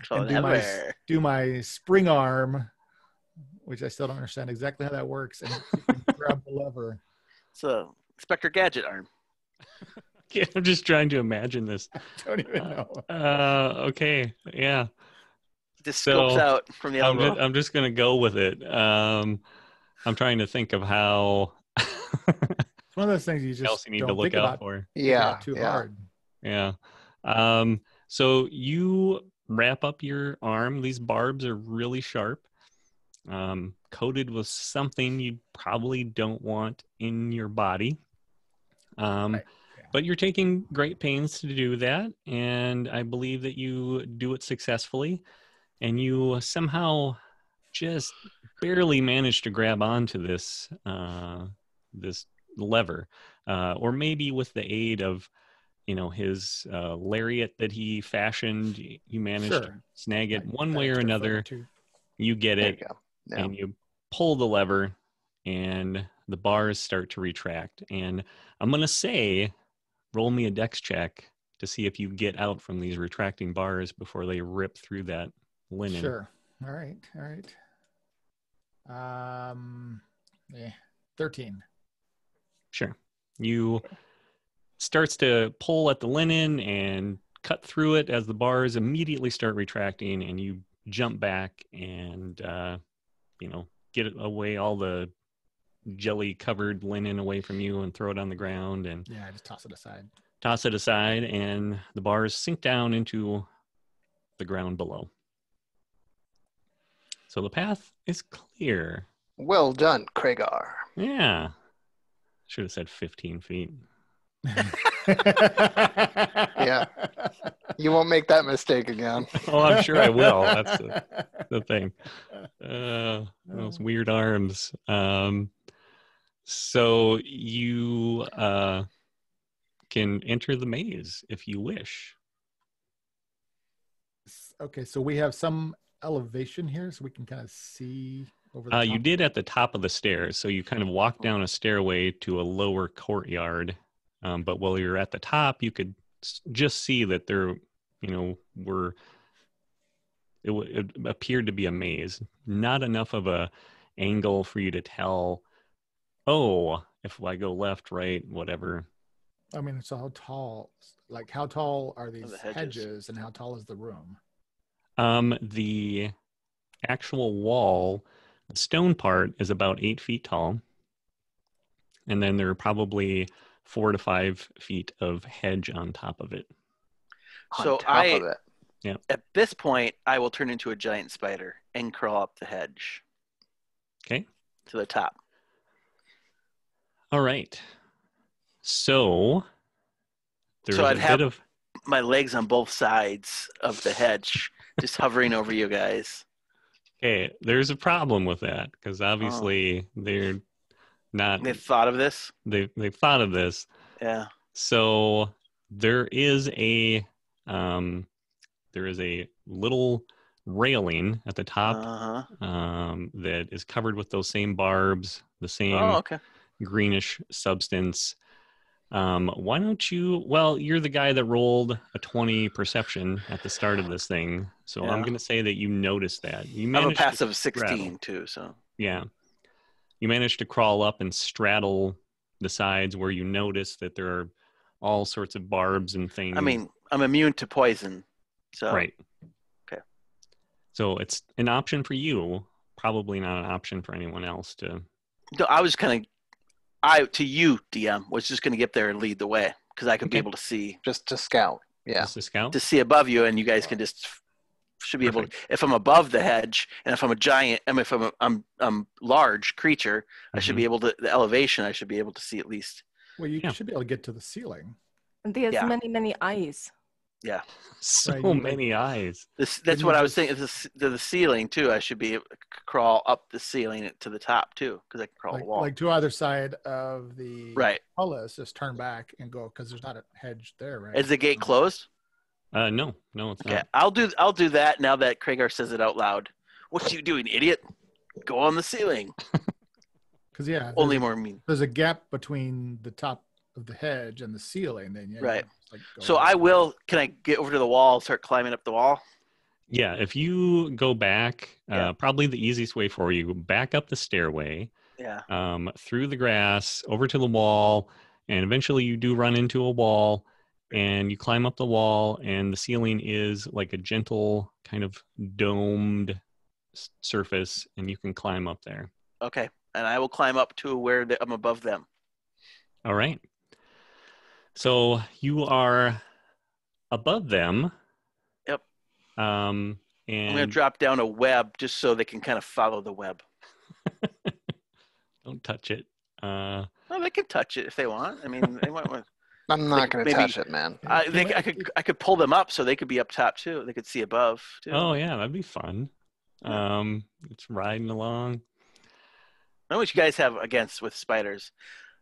And do my spring arm, which I still don't understand exactly how that works, and grab the lever. So, Inspector Gadget arm. Yeah, I'm just trying to imagine this. I don't even know. Okay, yeah. Just scopes out from the elbow. I'm just going to go with it. I'm trying to think of how. It's one of those things you just need to look out for. Yeah, too hard. Yeah. So you wrap up your arm. These barbs are really sharp, coated with something you probably don't want in your body. Right. But you're taking great pains to do that, and I believe that you do it successfully, and you somehow just barely manage to grab onto this lever, or maybe with the aid of, his lariat that he fashioned, you managed to snag it one way or another. You get There it, you go. Yeah. and you pull the lever, and the bars start to retract. And I'm going to say, roll me a dex check to see if you get out from these retracting bars before they rip through that linen. Sure. All right. 13. Sure. You starts to pull at the linen and cut through it as the bars immediately start retracting, and you jump back and get away all the jelly covered linen away from you and throw it on the ground, and I just toss it aside, and the bars sink down into the ground below. So the path is clear. Well done, Kragar. Yeah. Should have said 15 feet. Yeah. You won't make that mistake again. Oh, I'm sure I will. That's the thing. Those weird arms. So you can enter the maze if you wish. Okay, so we have some elevation here, so we can kind of see over the top. You did at the top of the stairs, so you kind of walked down a stairway to a lower courtyard. But while you're at the top, you could just see that there, it appeared to be a maze. Not enough of a angle for you to tell, if I go left, right, whatever. I mean, so how tall are these The hedges, and how tall is the room? The actual wall, the stone part, is about 8 feet tall. And then there are probably 4 to 5 feet of hedge on top of it. So Yeah. At this point, I will turn into a giant spider and crawl up the hedge. Okay. To the top. All right. So I'd have my legs on both sides of the hedge, just hovering over you guys. Okay, there's a problem with that, because obviously they're not. They've thought of this? They've thought of this. Yeah. So there is a little railing at the top that is covered with those same barbs, the same greenish substance. Why don't you? Well, you're the guy that rolled a 20 perception at the start of this thing, so I'm going to say that you noticed that. You have a passive 16 too, so yeah, you managed to crawl up and straddle the sides where you notice that there are all sorts of barbs and things. I mean, I'm immune to poison, so right. Okay, so it's an option for you, probably not an option for anyone else to. I was to you, DM, was just going to get there and lead the way, because I could be able to see. Just to scout. Yeah. Just to scout? To see above you, and you guys can should be able to, if I'm above the hedge, and if I'm a giant, and if I'm large creature, I should be able to, the elevation, I should be able to see at least. Well, you should be able to get to the ceiling. And he has many, many eyes. Yeah. So many eyes. That's what I was saying. The ceiling too. I should be able to crawl up the ceiling to the top too, because I can crawl the wall. Like to either side of the trellis, just turn back and go, because there's not a hedge there, right? Is the gate closed? No, it's not. I'll do that now that Kragar says it out loud. What you doing, idiot? Go on the ceiling. Because there's a gap between the top of the hedge and the ceiling. Then So I will. Can I get over to the wall? Start climbing up the wall. Yeah, if you go back, probably the easiest way for you, back up the stairway. Yeah. Through the grass, over to the wall, and eventually you do run into a wall, and you climb up the wall, and the ceiling is like a gentle kind of domed surface, and you can climb up there. Okay, and I will climb up to where I'm above them. All right. So you are above them. Yep. And I'm going to drop down a web just so they can kind of follow the web. Don't touch it. Well, they can touch it if they want. I mean, they might want. I'm not going to touch it, man. I could pull them up so they could be up top too. They could see above too. Oh yeah, that'd be fun. It's riding along. I know what you guys have with spiders.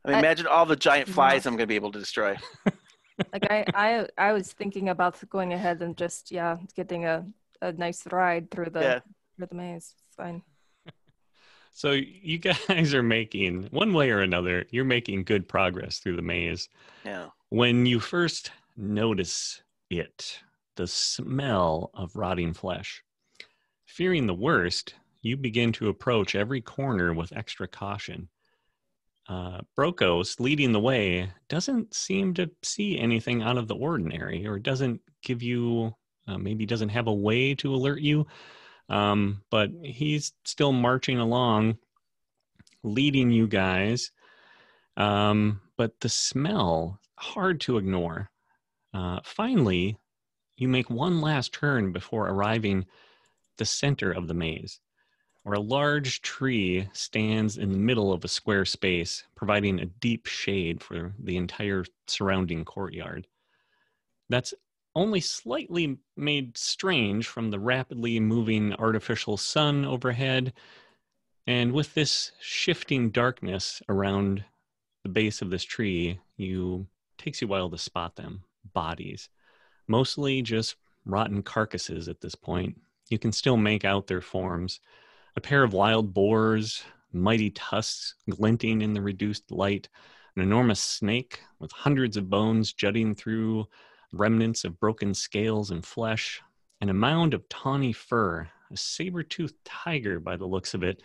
I mean, imagine all the giant flies I'm going to be able to destroy. Like I was thinking about going ahead and just getting a nice ride through the maze. It's fine. So you guys are making, one way or another, you're making good progress through the maze. Yeah. When you first notice it, the smell of rotting flesh, fearing the worst, you begin to approach every corner with extra caution. Brokos, leading the way, doesn't seem to see anything out of the ordinary, or doesn't give you, maybe doesn't have a way to alert you. But he's still marching along, leading you guys. But the smell, hard to ignore. Finally, you make one last turn before arriving the center of the maze, where a large tree stands in the middle of a square space, providing a deep shade for the entire surrounding courtyard. That's only slightly made strange from the rapidly moving artificial sun overhead, and with this shifting darkness around the base of this tree, takes you a while to spot them. Bodies, mostly just rotten carcasses at this point. You can still make out their forms. A pair of wild boars, mighty tusks glinting in the reduced light, an enormous snake with hundreds of bones jutting through remnants of broken scales and flesh, and a mound of tawny fur, a saber-toothed tiger by the looks of it,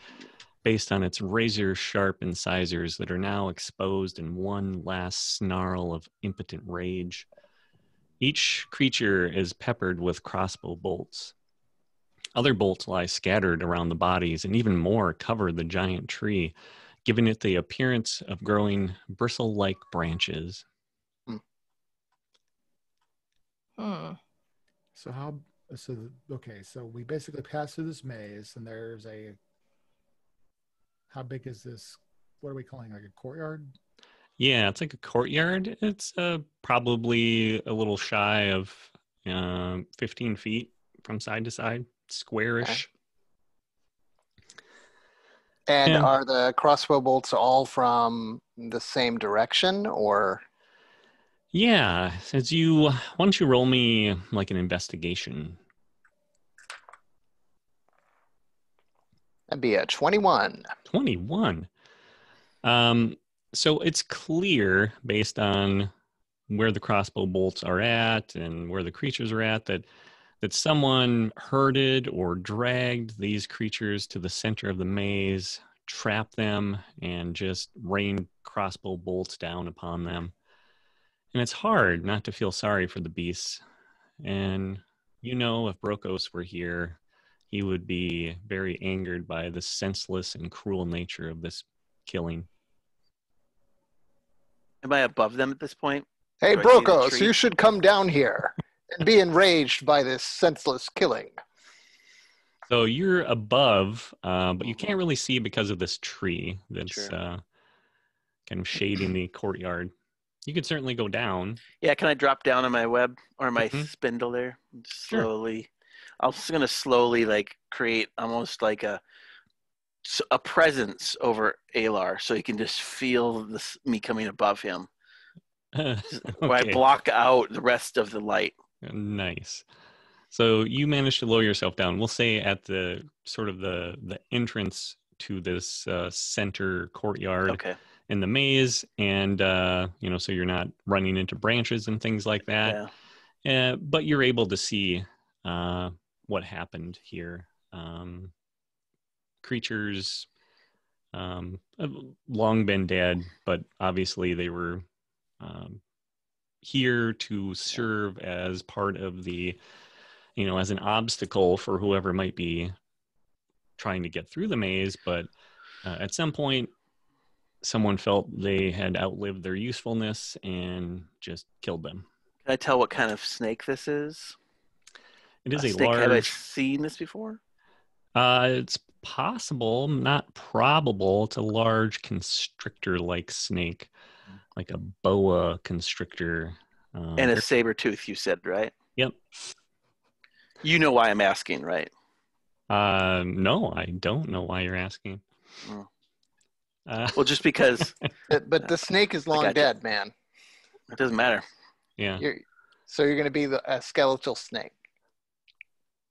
based on its razor-sharp incisors that are now exposed in one last snarl of impotent rage. Each creature is peppered with crossbow bolts. Other bolts lie scattered around the bodies, and even more cover the giant tree, giving it the appearance of growing bristle-like branches. So we basically pass through this maze, and there's how big is this? What are we calling, like a courtyard? Yeah, it's like a courtyard. It's probably a little shy of 15 feet from side to side, squarish. And are the crossbow bolts all from the same direction, or? Yeah, why don't you roll me like an investigation? That'd be a 21. 21. So it's clear based on where the crossbow bolts are at and where the creatures are at that someone herded or dragged these creatures to the center of the maze, trapped them, and just rained crossbow bolts down upon them. And it's hard not to feel sorry for the beasts. And if Brokos were here, he would be very angered by the senseless and cruel nature of this killing. Am I above them at this point? Hey, Brokos, you should come down here and be enraged by this senseless killing. So you're above, but you can't really see because of this tree that's kind of shading the courtyard. You could certainly go down. Yeah, can I drop down on my web or my spindle there? Slowly. Sure. I'm just going to slowly create almost like a presence over Alar, so he can just feel me coming above him. Okay. Where I block out the rest of the light. Nice. So you managed to lower yourself down. We'll say at the sort of the entrance to this center courtyard in the maze, and so you're not running into branches and things like that. Yeah. But you're able to see what happened here. Creatures have long been dead, but obviously they were here to serve as part of the, as an obstacle for whoever might be trying to get through the maze. But at some point, someone felt they had outlived their usefulness and just killed them. Can I tell what kind of snake this is? It is a snake. large... Have I seen this before? It's possible, not probable. It's a large constrictor-like snake, like a boa constrictor. And a saber tooth, you said, right? Yep. You know why I'm asking, right? No, I don't know why you're asking. Well, just because But the snake is long dead, man. it doesn't matter. Yeah. So you're going to be a skeletal snake.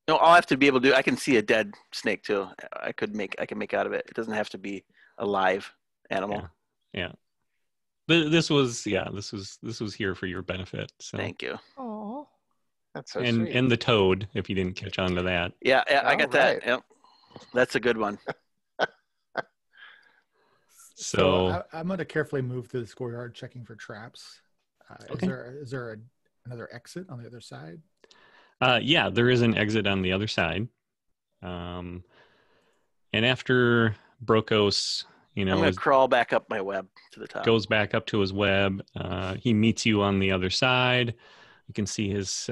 No, I'll have to be able to. I can see a dead snake too. I can make out of it. It doesn't have to be a live animal. Yeah. This was here for your benefit. So. Thank you. Oh. That's so sweet. And the toad, if you didn't catch on to that. Yeah, I got that. Right. Yep. That's a good one. So I'm going to carefully move through the schoolyard, checking for traps. Okay. Is there another exit on the other side? Yeah, there is an exit on the other side. And after Brokos, I'm going to crawl back up my web to the top. Goes back up to his web. He meets you on the other side. You can see his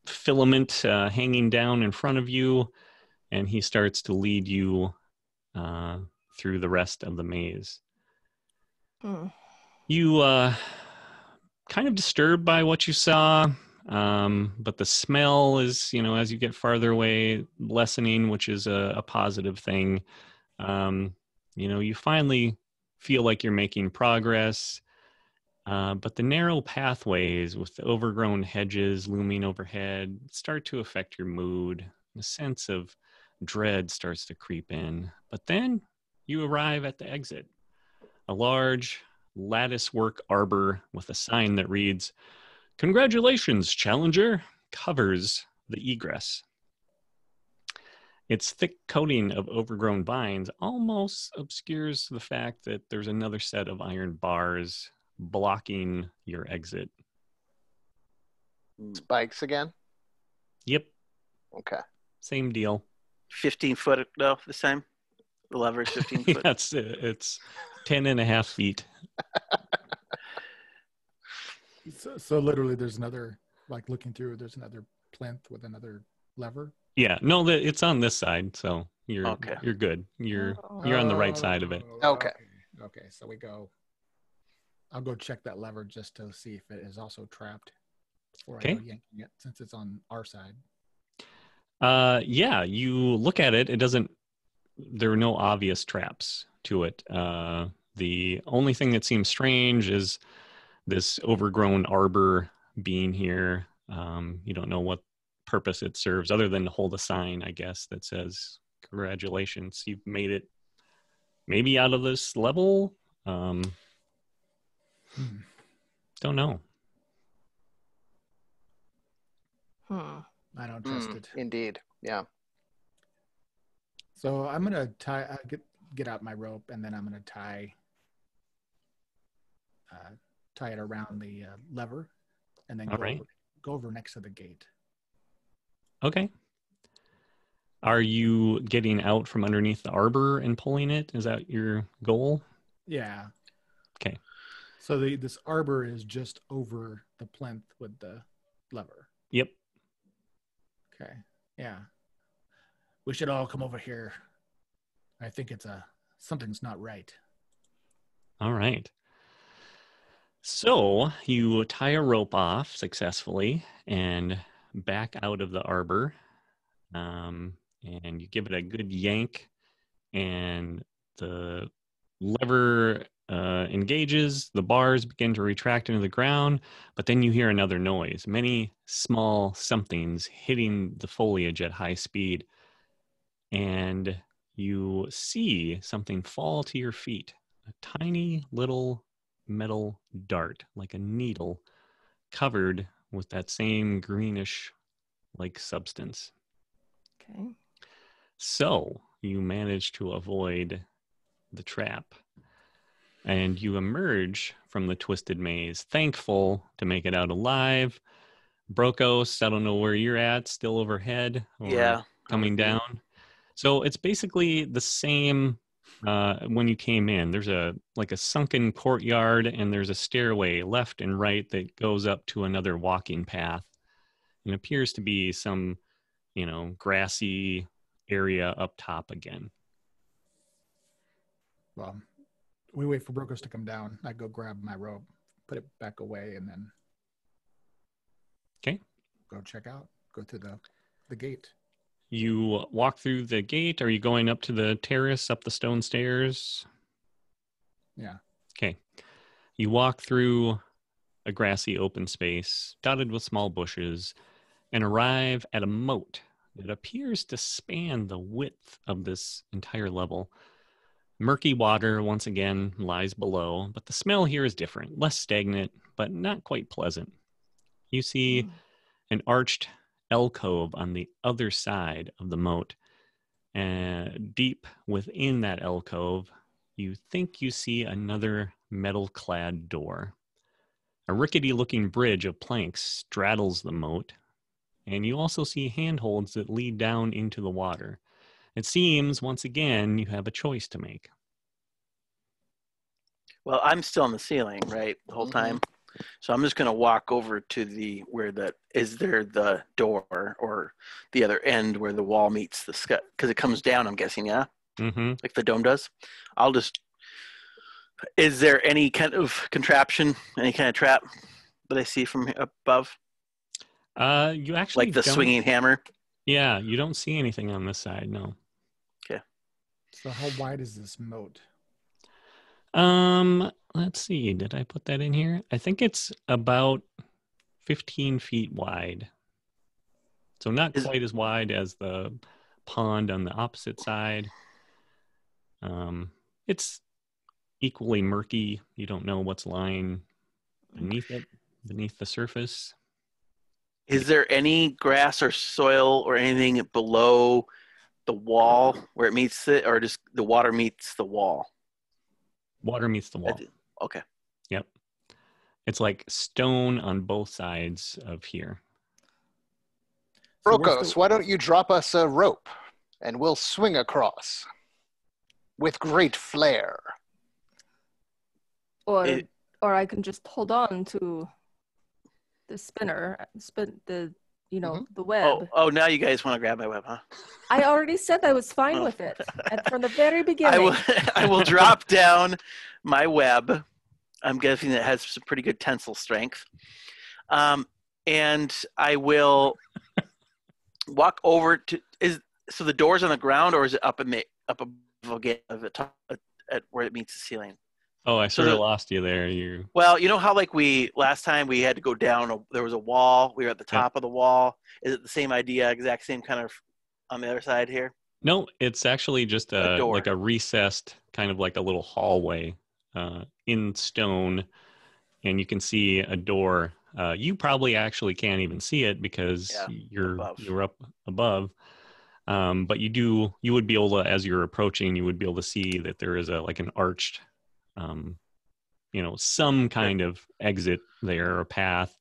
filament hanging down in front of you, and he starts to lead you through the rest of the maze. You kind of disturbed by what you saw, but the smell is, as you get farther away, lessening, which is a positive thing. You finally feel like you're making progress, but the narrow pathways with the overgrown hedges looming overhead start to affect your mood. A sense of dread starts to creep in, but then you arrive at the exit, a large lattice-work arbor with a sign that reads, "Congratulations, Challenger," covers the egress. Its thick coating of overgrown vines almost obscures the fact that there's another set of iron bars blocking your exit. Spikes again? Yep. Okay. Same deal. 15 foot, though, this time? The lever is 15 foot? Yeah, it's 10 and a half feet. So literally there's another, like looking through, there's another plinth with another lever? Yeah, no, it's on this side, so you're good. You're on the right side of it. Okay. Okay, so I'll go check that lever just to see if it is also trapped before I go yanking it, since it's on our side. Yeah, you look at it, there are no obvious traps to it. The only thing that seems strange is this overgrown arbor being here. You don't know what purpose it serves other than to hold a sign, I guess, that says, "Congratulations, you've made it maybe out of this level." Don't know. I don't trust it. Indeed. Yeah. So I'm gonna get out my rope, and then I'm gonna tie it around the lever, and then go over next to the gate. Okay. Are you getting out from underneath the arbor and pulling it? Is that your goal? Yeah. Okay. So this arbor is just over the plinth with the lever. Yep. Okay. Yeah. We should all come over here. I think something's not right. All right. So you tie a rope off successfully and back out of the arbor, and you give it a good yank, and the lever engages, the bars begin to retract into the ground, but then you hear another noise, many small somethings hitting the foliage at high speed, and you see something fall to your feet, a tiny little metal dart, like a needle, covered with that same greenish like substance. Okay. So you manage to avoid the trap, and you emerge from the twisted maze, thankful to make it out alive. Brokos, I don't know where you're at, still overhead or coming down. So it's basically the same when you came in. There's a sunken courtyard, and there's a stairway left and right that goes up to another walking path. It appears to be some, grassy area up top again. Well, we wait for Brokos to come down. I go grab my rope, put it back away, and then go check out. Go through the gate. You walk through the gate. Are you going up to the terrace, up the stone stairs? Yeah. Okay. You walk through a grassy open space dotted with small bushes and arrive at a moat that appears to span the width of this entire level. Murky water once again lies below, but the smell here is different, less stagnant, but not quite pleasant. You see an arched alcove on the other side of the moat. And deep within that alcove, you think you see another metal-clad door. A rickety-looking bridge of planks straddles the moat, and you also see handholds that lead down into the water. It seems, once again, you have a choice to make. Well, I'm still on the ceiling, right, the whole time. So I'm just going to walk over to is there the door or the other end where the wall meets the sky? Because it comes down, I'm guessing, yeah? Mm-hmm. Like the dome does. Is there any kind of contraption, any kind of trap that I see from above? You actually like the swinging hammer? Yeah, you don't see anything on this side, no. Okay. So how wide is this moat? Let's see. Did I put that in here? I think it's about 15 feet wide. So not quite as wide as the pond on the opposite side. It's equally murky. You don't know what's lying beneath it, beneath the surface. Is there any grass or soil or anything below the wall where it meets it, or just the water meets the wall? Water meets the wall. Okay. Yep. It's like stone on both sides of here. Brokos, why don't you drop us a rope and we'll swing across with great flair. Or I can just hold on to the spinner, the web. Oh, now you guys want to grab my web, huh? I already said I was fine with it from the very beginning. I will drop down my web. I'm guessing it has some pretty good tensile strength. And I will walk over to so the door's on the ground, or is it up above again of the top at where it meets the ceiling? Oh, I sort of lost you there. Well, you know how like last time we had to go down, there was a wall. We were at the top of the wall. Is it the same idea, exact same kind of on the other side here? No, it's actually just like a recessed kind of like a little hallway in stone, and you can see a door. You probably actually can't even see it because you're up above. But you would be able to, as you're approaching, you would be able to see that there is like an arched, some kind of exit there or path.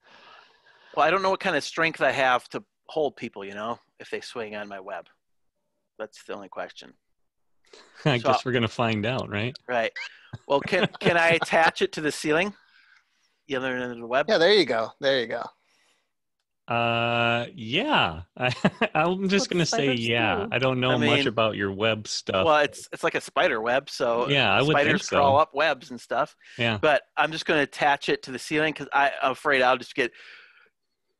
Well, I don't know what kind of strength I have to hold people, if they swing on my web. That's the only question. I guess we're going to find out, right? Right. Well, can I attach it to the ceiling? The other end of the web? Yeah, there you go. Yeah. I'm just going to say yeah. I don't know much about your web stuff. Well, it's like a spider web, so yeah, I would think so. Spiders crawl up webs and stuff. Yeah. But I'm just going to attach it to the ceiling because I'm afraid I'll just get,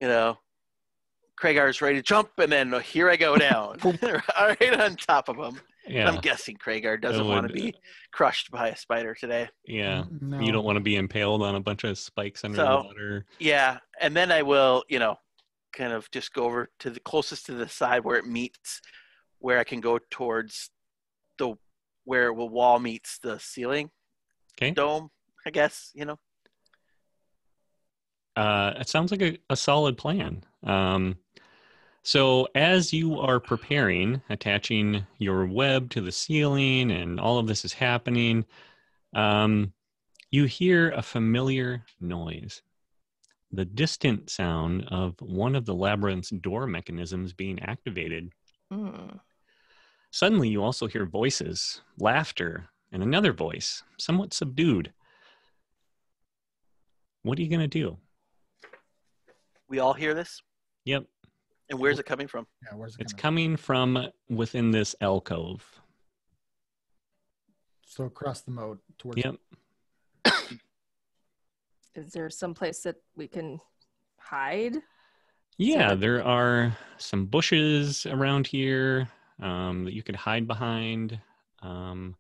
Kragar's ready to jump, and then here I go down, right on top of him. Yeah. I'm guessing Kragar doesn't want to be crushed by a spider today. Yeah. No. You don't want to be impaled on a bunch of spikes under the water. Yeah. And then I will, kind of just go over to the closest to the side where it meets, where I can go towards where the wall meets the ceiling. Okay. Dome, I guess, It sounds like a solid plan. So as you are preparing, attaching your web to the ceiling and all of this is happening, you hear a familiar noise. The distant sound of one of the labyrinth's door mechanisms being activated. Suddenly you also hear voices, laughter, and another voice, somewhat subdued. What are you going to do? We all hear this? Yep. And where's it coming from? Yeah, where's it It's coming from within this alcove. So across the moat towards. Yep. Is there some place that we can hide? Yeah, there are some bushes around here that you could hide behind. I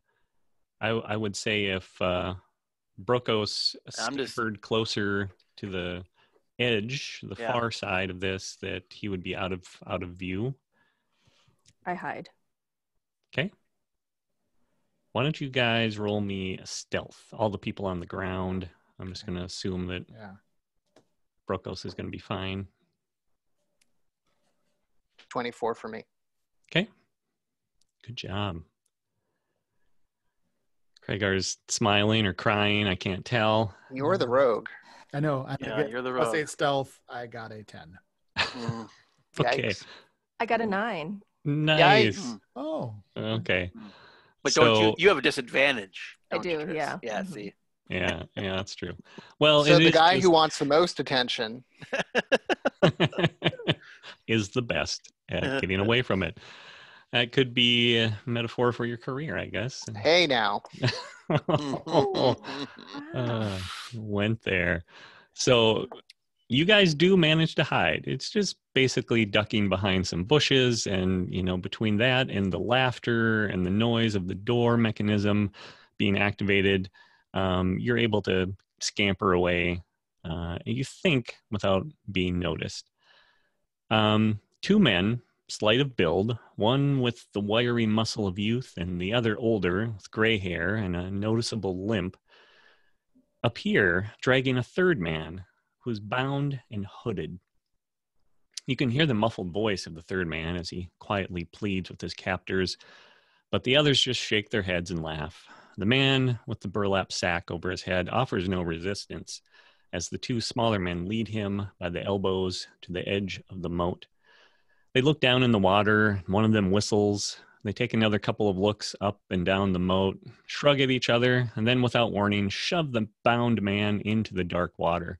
would say if Brokos scampered closer to the edge, the far side of this, that he would be out of view. I hide. Okay. Why don't you guys roll me a stealth? All the people on the ground. I'm just going to assume that Brokos is going to be fine. 24 for me. Okay. Good job. Craigar's smiling or crying. I can't tell. You're the rogue. I know. You're the rogue. I'll say stealth. I got a 10. Okay. Yikes. I got a 9. Nice. Yikes. Oh. Okay. But don't you have a disadvantage? I do, yeah. Yeah, see. Yeah, that's true. Well, so the guy who wants the most attention is the best at getting away from it. That could be a metaphor for your career, I guess. Hey, now. Went there. So you guys do manage to hide. It's just basically ducking behind some bushes, and between that and the laughter and the noise of the door mechanism being activated, you're able to scamper away, you think, without being noticed. 2 men, slight of build, one with the wiry muscle of youth and the other older with gray hair and a noticeable limp, appear dragging a third man who's bound and hooded. You can hear the muffled voice of the third man as he quietly pleads with his captors, but the others just shake their heads and laugh. The man with the burlap sack over his head offers no resistance as the 2 smaller men lead him by the elbows to the edge of the moat. They look down in the water. One of them whistles. They take another couple of looks up and down the moat, shrug at each other, and then without warning, shove the bound man into the dark water.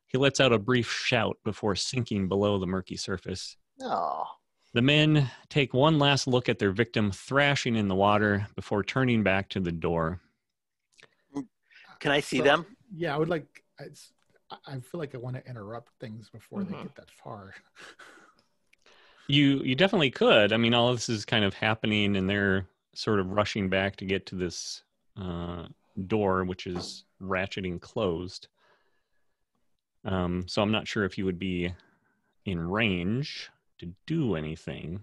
He lets out a brief shout before sinking below the murky surface. Oh. The men take one last look at their victim thrashing in the water before turning back to the door. Can I see them? Yeah, I would like. I feel like I want to interrupt things before they get that far. You definitely could. I mean, all of this is kind of happening, and they're sort of rushing back to get to this door, which is ratcheting closed. So I'm not sure if you would be in range to do anything.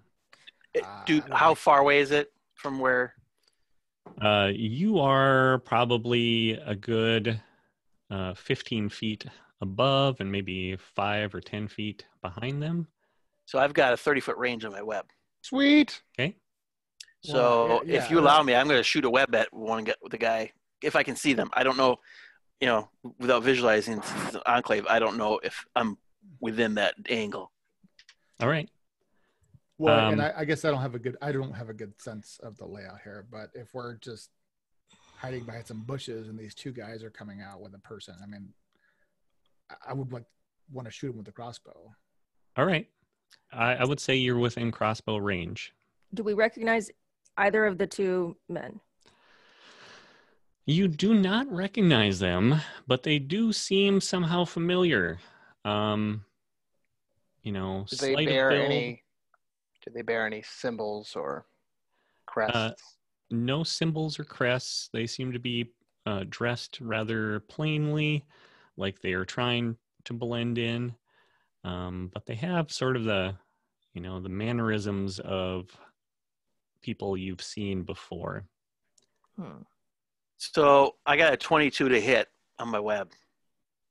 Dude, how far away is it from where? You are probably a good 15 feet above and maybe 5 or 10 feet behind them. So I've got a 30-foot range on my web. Sweet. Okay. So if you allow me, I'm going to shoot a web at the guy if I can see them. I don't know, without visualizing the enclave, I don't know if I'm within that angle. All right. Well, and I guess I don't have a good sense of the layout here, but if we're just hiding behind some bushes and these 2 guys are coming out with a person, I mean, I would want to shoot him with a crossbow. All right. I would say you're within crossbow range. Do we recognize either of the 2 men? You do not recognize them, but they do seem somehow familiar. Do they bear any symbols or crests? No symbols or crests. They seem to be dressed rather plainly, like they are trying to blend in. But they have sort of the mannerisms of people you've seen before. So I got a 22 to hit on my web.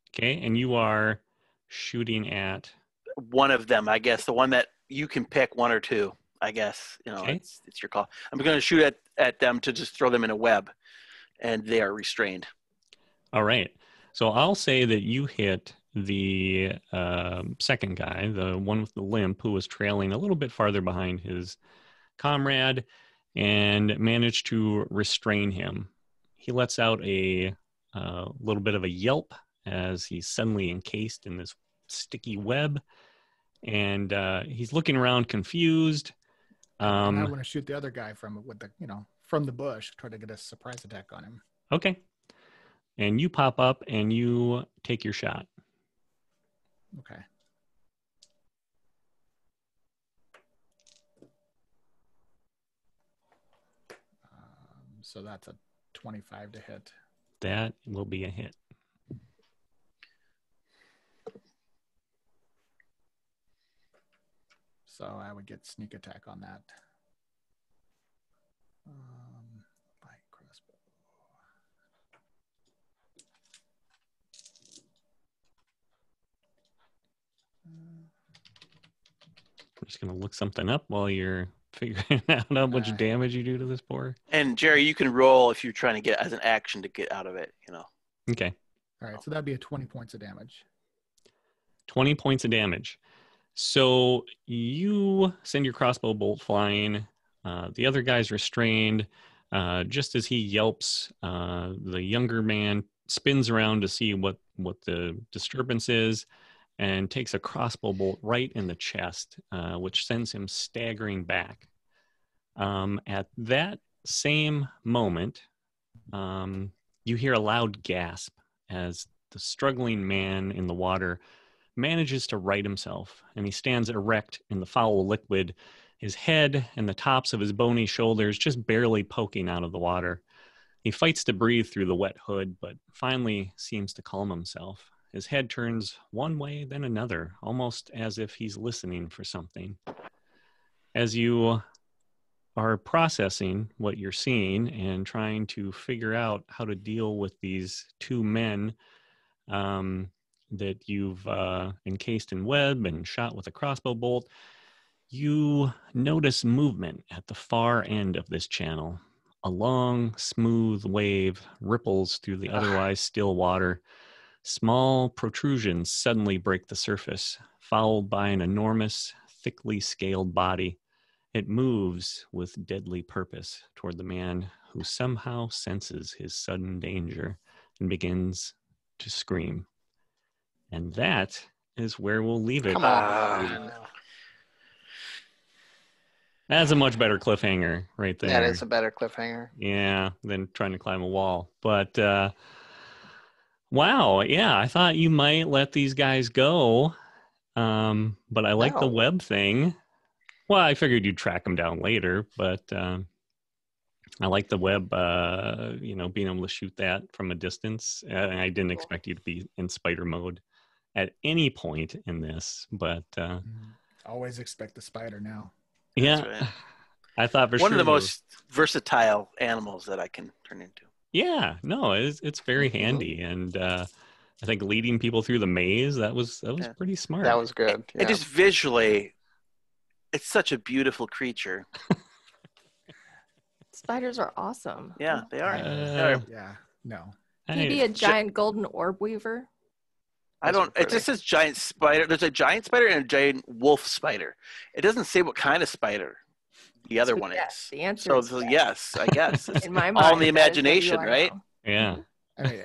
Okay, and you are shooting at one of them, I guess. The one that you can pick, 1 or 2. I guess okay. It's your call. I'm going to shoot at them to just throw them in a web, and they are restrained. All right. So I'll say that you hit the second guy, the one with the limp, who was trailing a little bit farther behind his comrade, and managed to restrain him. He lets out a little bit of a yelp as he's suddenly encased in this sticky web, and he's looking around confused. I want to shoot the other guy from the bush, try to get a surprise attack on him. Okay. And you pop up and you take your shot. Okay. So that's a 25 to hit. That will be a hit. So I would get sneak attack on that. Light crossbow. I'm just going to look something up while you're figuring out how much damage you do to this boar. And Jerry, you can roll if you're trying to get as an action to get out of it, you know. Okay. All right, so that'd be a 20 points of damage. 20 points of damage. So you send your crossbow bolt flying. The other guy's restrained. Just as he yelps, the younger man spins around to see what the disturbance is and takes a crossbow bolt right in the chest, which sends him staggering back. At that same moment, you hear a loud gasp as the struggling man in the water manages to right himself, and he stands erect in the foul liquid, his head and the tops of his bony shoulders just barely poking out of the water. He fights to breathe through the wet hood, but finally seems to calm himself. His head turns one way, then another, almost as if he's listening for something. As you are processing what you're seeing and trying to figure out how to deal with these two men that you've encased in web and shot with a crossbow bolt, you notice movement at the far end of this channel. A long, smooth wave ripples through the otherwise still water. Small protrusions suddenly break the surface, followed by an enormous, thickly scaled body. It moves with deadly purpose toward the man who somehow senses his sudden danger and begins to scream. And that is where we'll leave it. Come on. That's a much better cliffhanger right there. That is a better cliffhanger. Yeah, than trying to climb a wall. But wow, yeah, I thought you might let these guys go. But I like the web thing. Well, I figured you'd track them down later, but I like the web, being able to shoot that from a distance. I didn't expect you to be in spider mode at any point in this, but always expect the spider now. Yeah, right. I thought for one sure of the most versatile animals that I can turn into. Yeah, no, it's very handy, and I think leading people through the maze that was pretty smart. That was good. And just visually, it's such a beautiful creature. Spiders are awesome. Yeah, they are. Yeah, no. Can you be a giant golden orb weaver? I don't. It just says giant spider. There's a giant spider and a giant wolf spider. It doesn't say what kind of spider the other one is. The answer is yes, I guess. It's in my mind, all in the imagination, right? Yeah. I mean,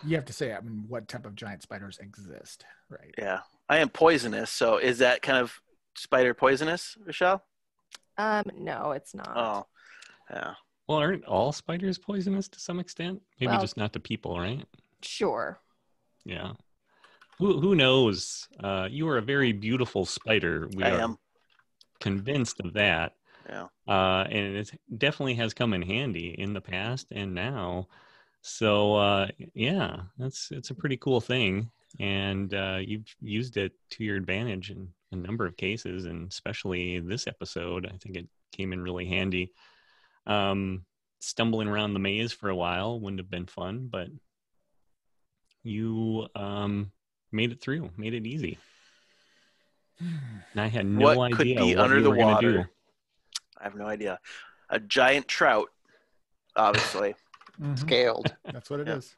you have to say, what type of giant spiders exist, right? Yeah. I am poisonous, so is that kind of spider poisonous, Rochelle? No, it's not. Oh, yeah. Well, aren't all spiders poisonous to some extent? Maybe just not to people, right? Sure. Yeah. Who knows? You are a very beautiful spider. I am convinced of that. Yeah. And it definitely has come in handy in the past and now. So yeah, it's a pretty cool thing, and you've used it to your advantage in a number of cases, and especially this episode, I think it came in really handy. Stumbling around the maze for a while wouldn't have been fun, but you made it through, made it easy. And I had no idea could be what under you the were gonna water. do. I have no idea. A giant trout, obviously. Scaled. That's what it is.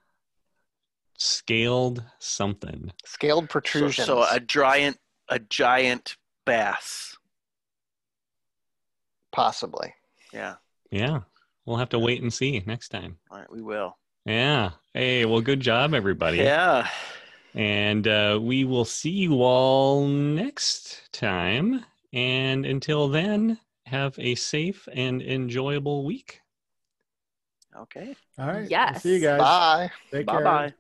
Scaled something. Scaled protrusions. So a giant bass. Possibly. Yeah. Yeah. We'll have to wait and see next time. All right, we will. Yeah. Hey, well, good job, everybody. Yeah. And we will see you all next time. And until then, have a safe and enjoyable week. Okay. All right. Yes. See you guys. Bye. Take care. Bye-bye.